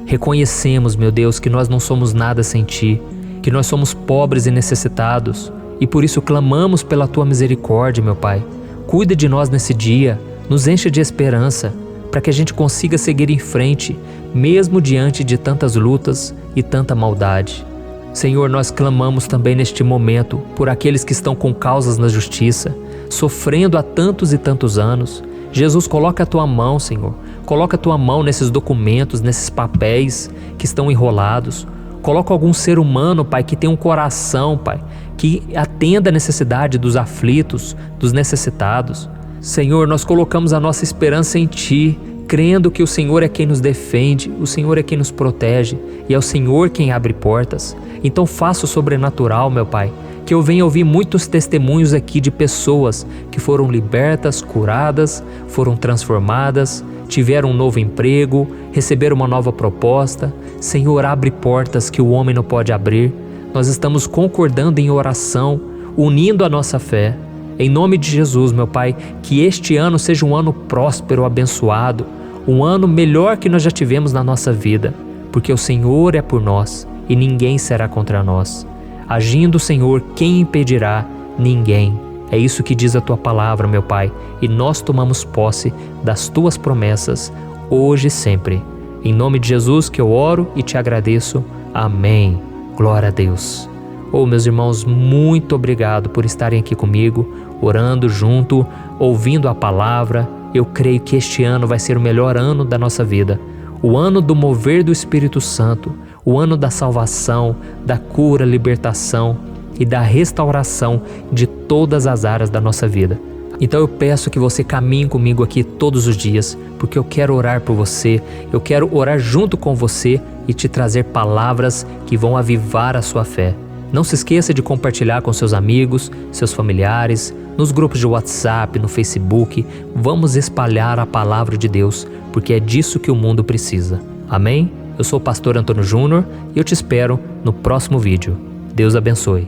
Reconhecemos, meu Deus, que nós não somos nada sem Ti, que nós somos pobres e necessitados, e por isso clamamos pela Tua misericórdia, meu Pai. Cuida de nós nesse dia, nos enche de esperança, para que a gente consiga seguir em frente, mesmo diante de tantas lutas e tanta maldade. Senhor, nós clamamos também neste momento por aqueles que estão com causas na justiça, sofrendo há tantos e tantos anos. Jesus, coloca a Tua mão, Senhor. Coloca a Tua mão nesses documentos, nesses papéis que estão enrolados. Coloca algum ser humano, Pai, que tem um coração, Pai, que atenda a necessidade dos aflitos, dos necessitados. Senhor, nós colocamos a nossa esperança em Ti, crendo que o Senhor é quem nos defende, o Senhor é quem nos protege e é o Senhor quem abre portas. Então faça o sobrenatural, meu Pai, que eu venha ouvir muitos testemunhos aqui de pessoas que foram libertas, curadas, foram transformadas, tiveram um novo emprego, receberam uma nova proposta. Senhor, abre portas que o homem não pode abrir. Nós estamos concordando em oração, unindo a nossa fé. Em nome de Jesus, meu Pai, que este ano seja um ano próspero, abençoado, um ano melhor que nós já tivemos na nossa vida, porque o Senhor é por nós e ninguém será contra nós. Agindo o Senhor, quem impedirá? Ninguém. É isso que diz a Tua palavra, meu Pai, e nós tomamos posse das Tuas promessas, hoje e sempre. Em nome de Jesus que eu oro e te agradeço. Amém. Glória a Deus. Meus irmãos, muito obrigado por estarem aqui comigo, orando junto, ouvindo a palavra. Eu creio que este ano vai ser o melhor ano da nossa vida. O ano do mover do Espírito Santo, o ano da salvação, da cura, libertação e da restauração de todas as áreas da nossa vida. Então eu peço que você caminhe comigo aqui todos os dias, porque eu quero orar por você, eu quero orar junto com você e te trazer palavras que vão avivar a sua fé. Não se esqueça de compartilhar com seus amigos, seus familiares, nos grupos de WhatsApp, no Facebook. Vamos espalhar a palavra de Deus, porque é disso que o mundo precisa. Amém? Eu sou o pastor Antônio Júnior e eu te espero no próximo vídeo. Deus abençoe.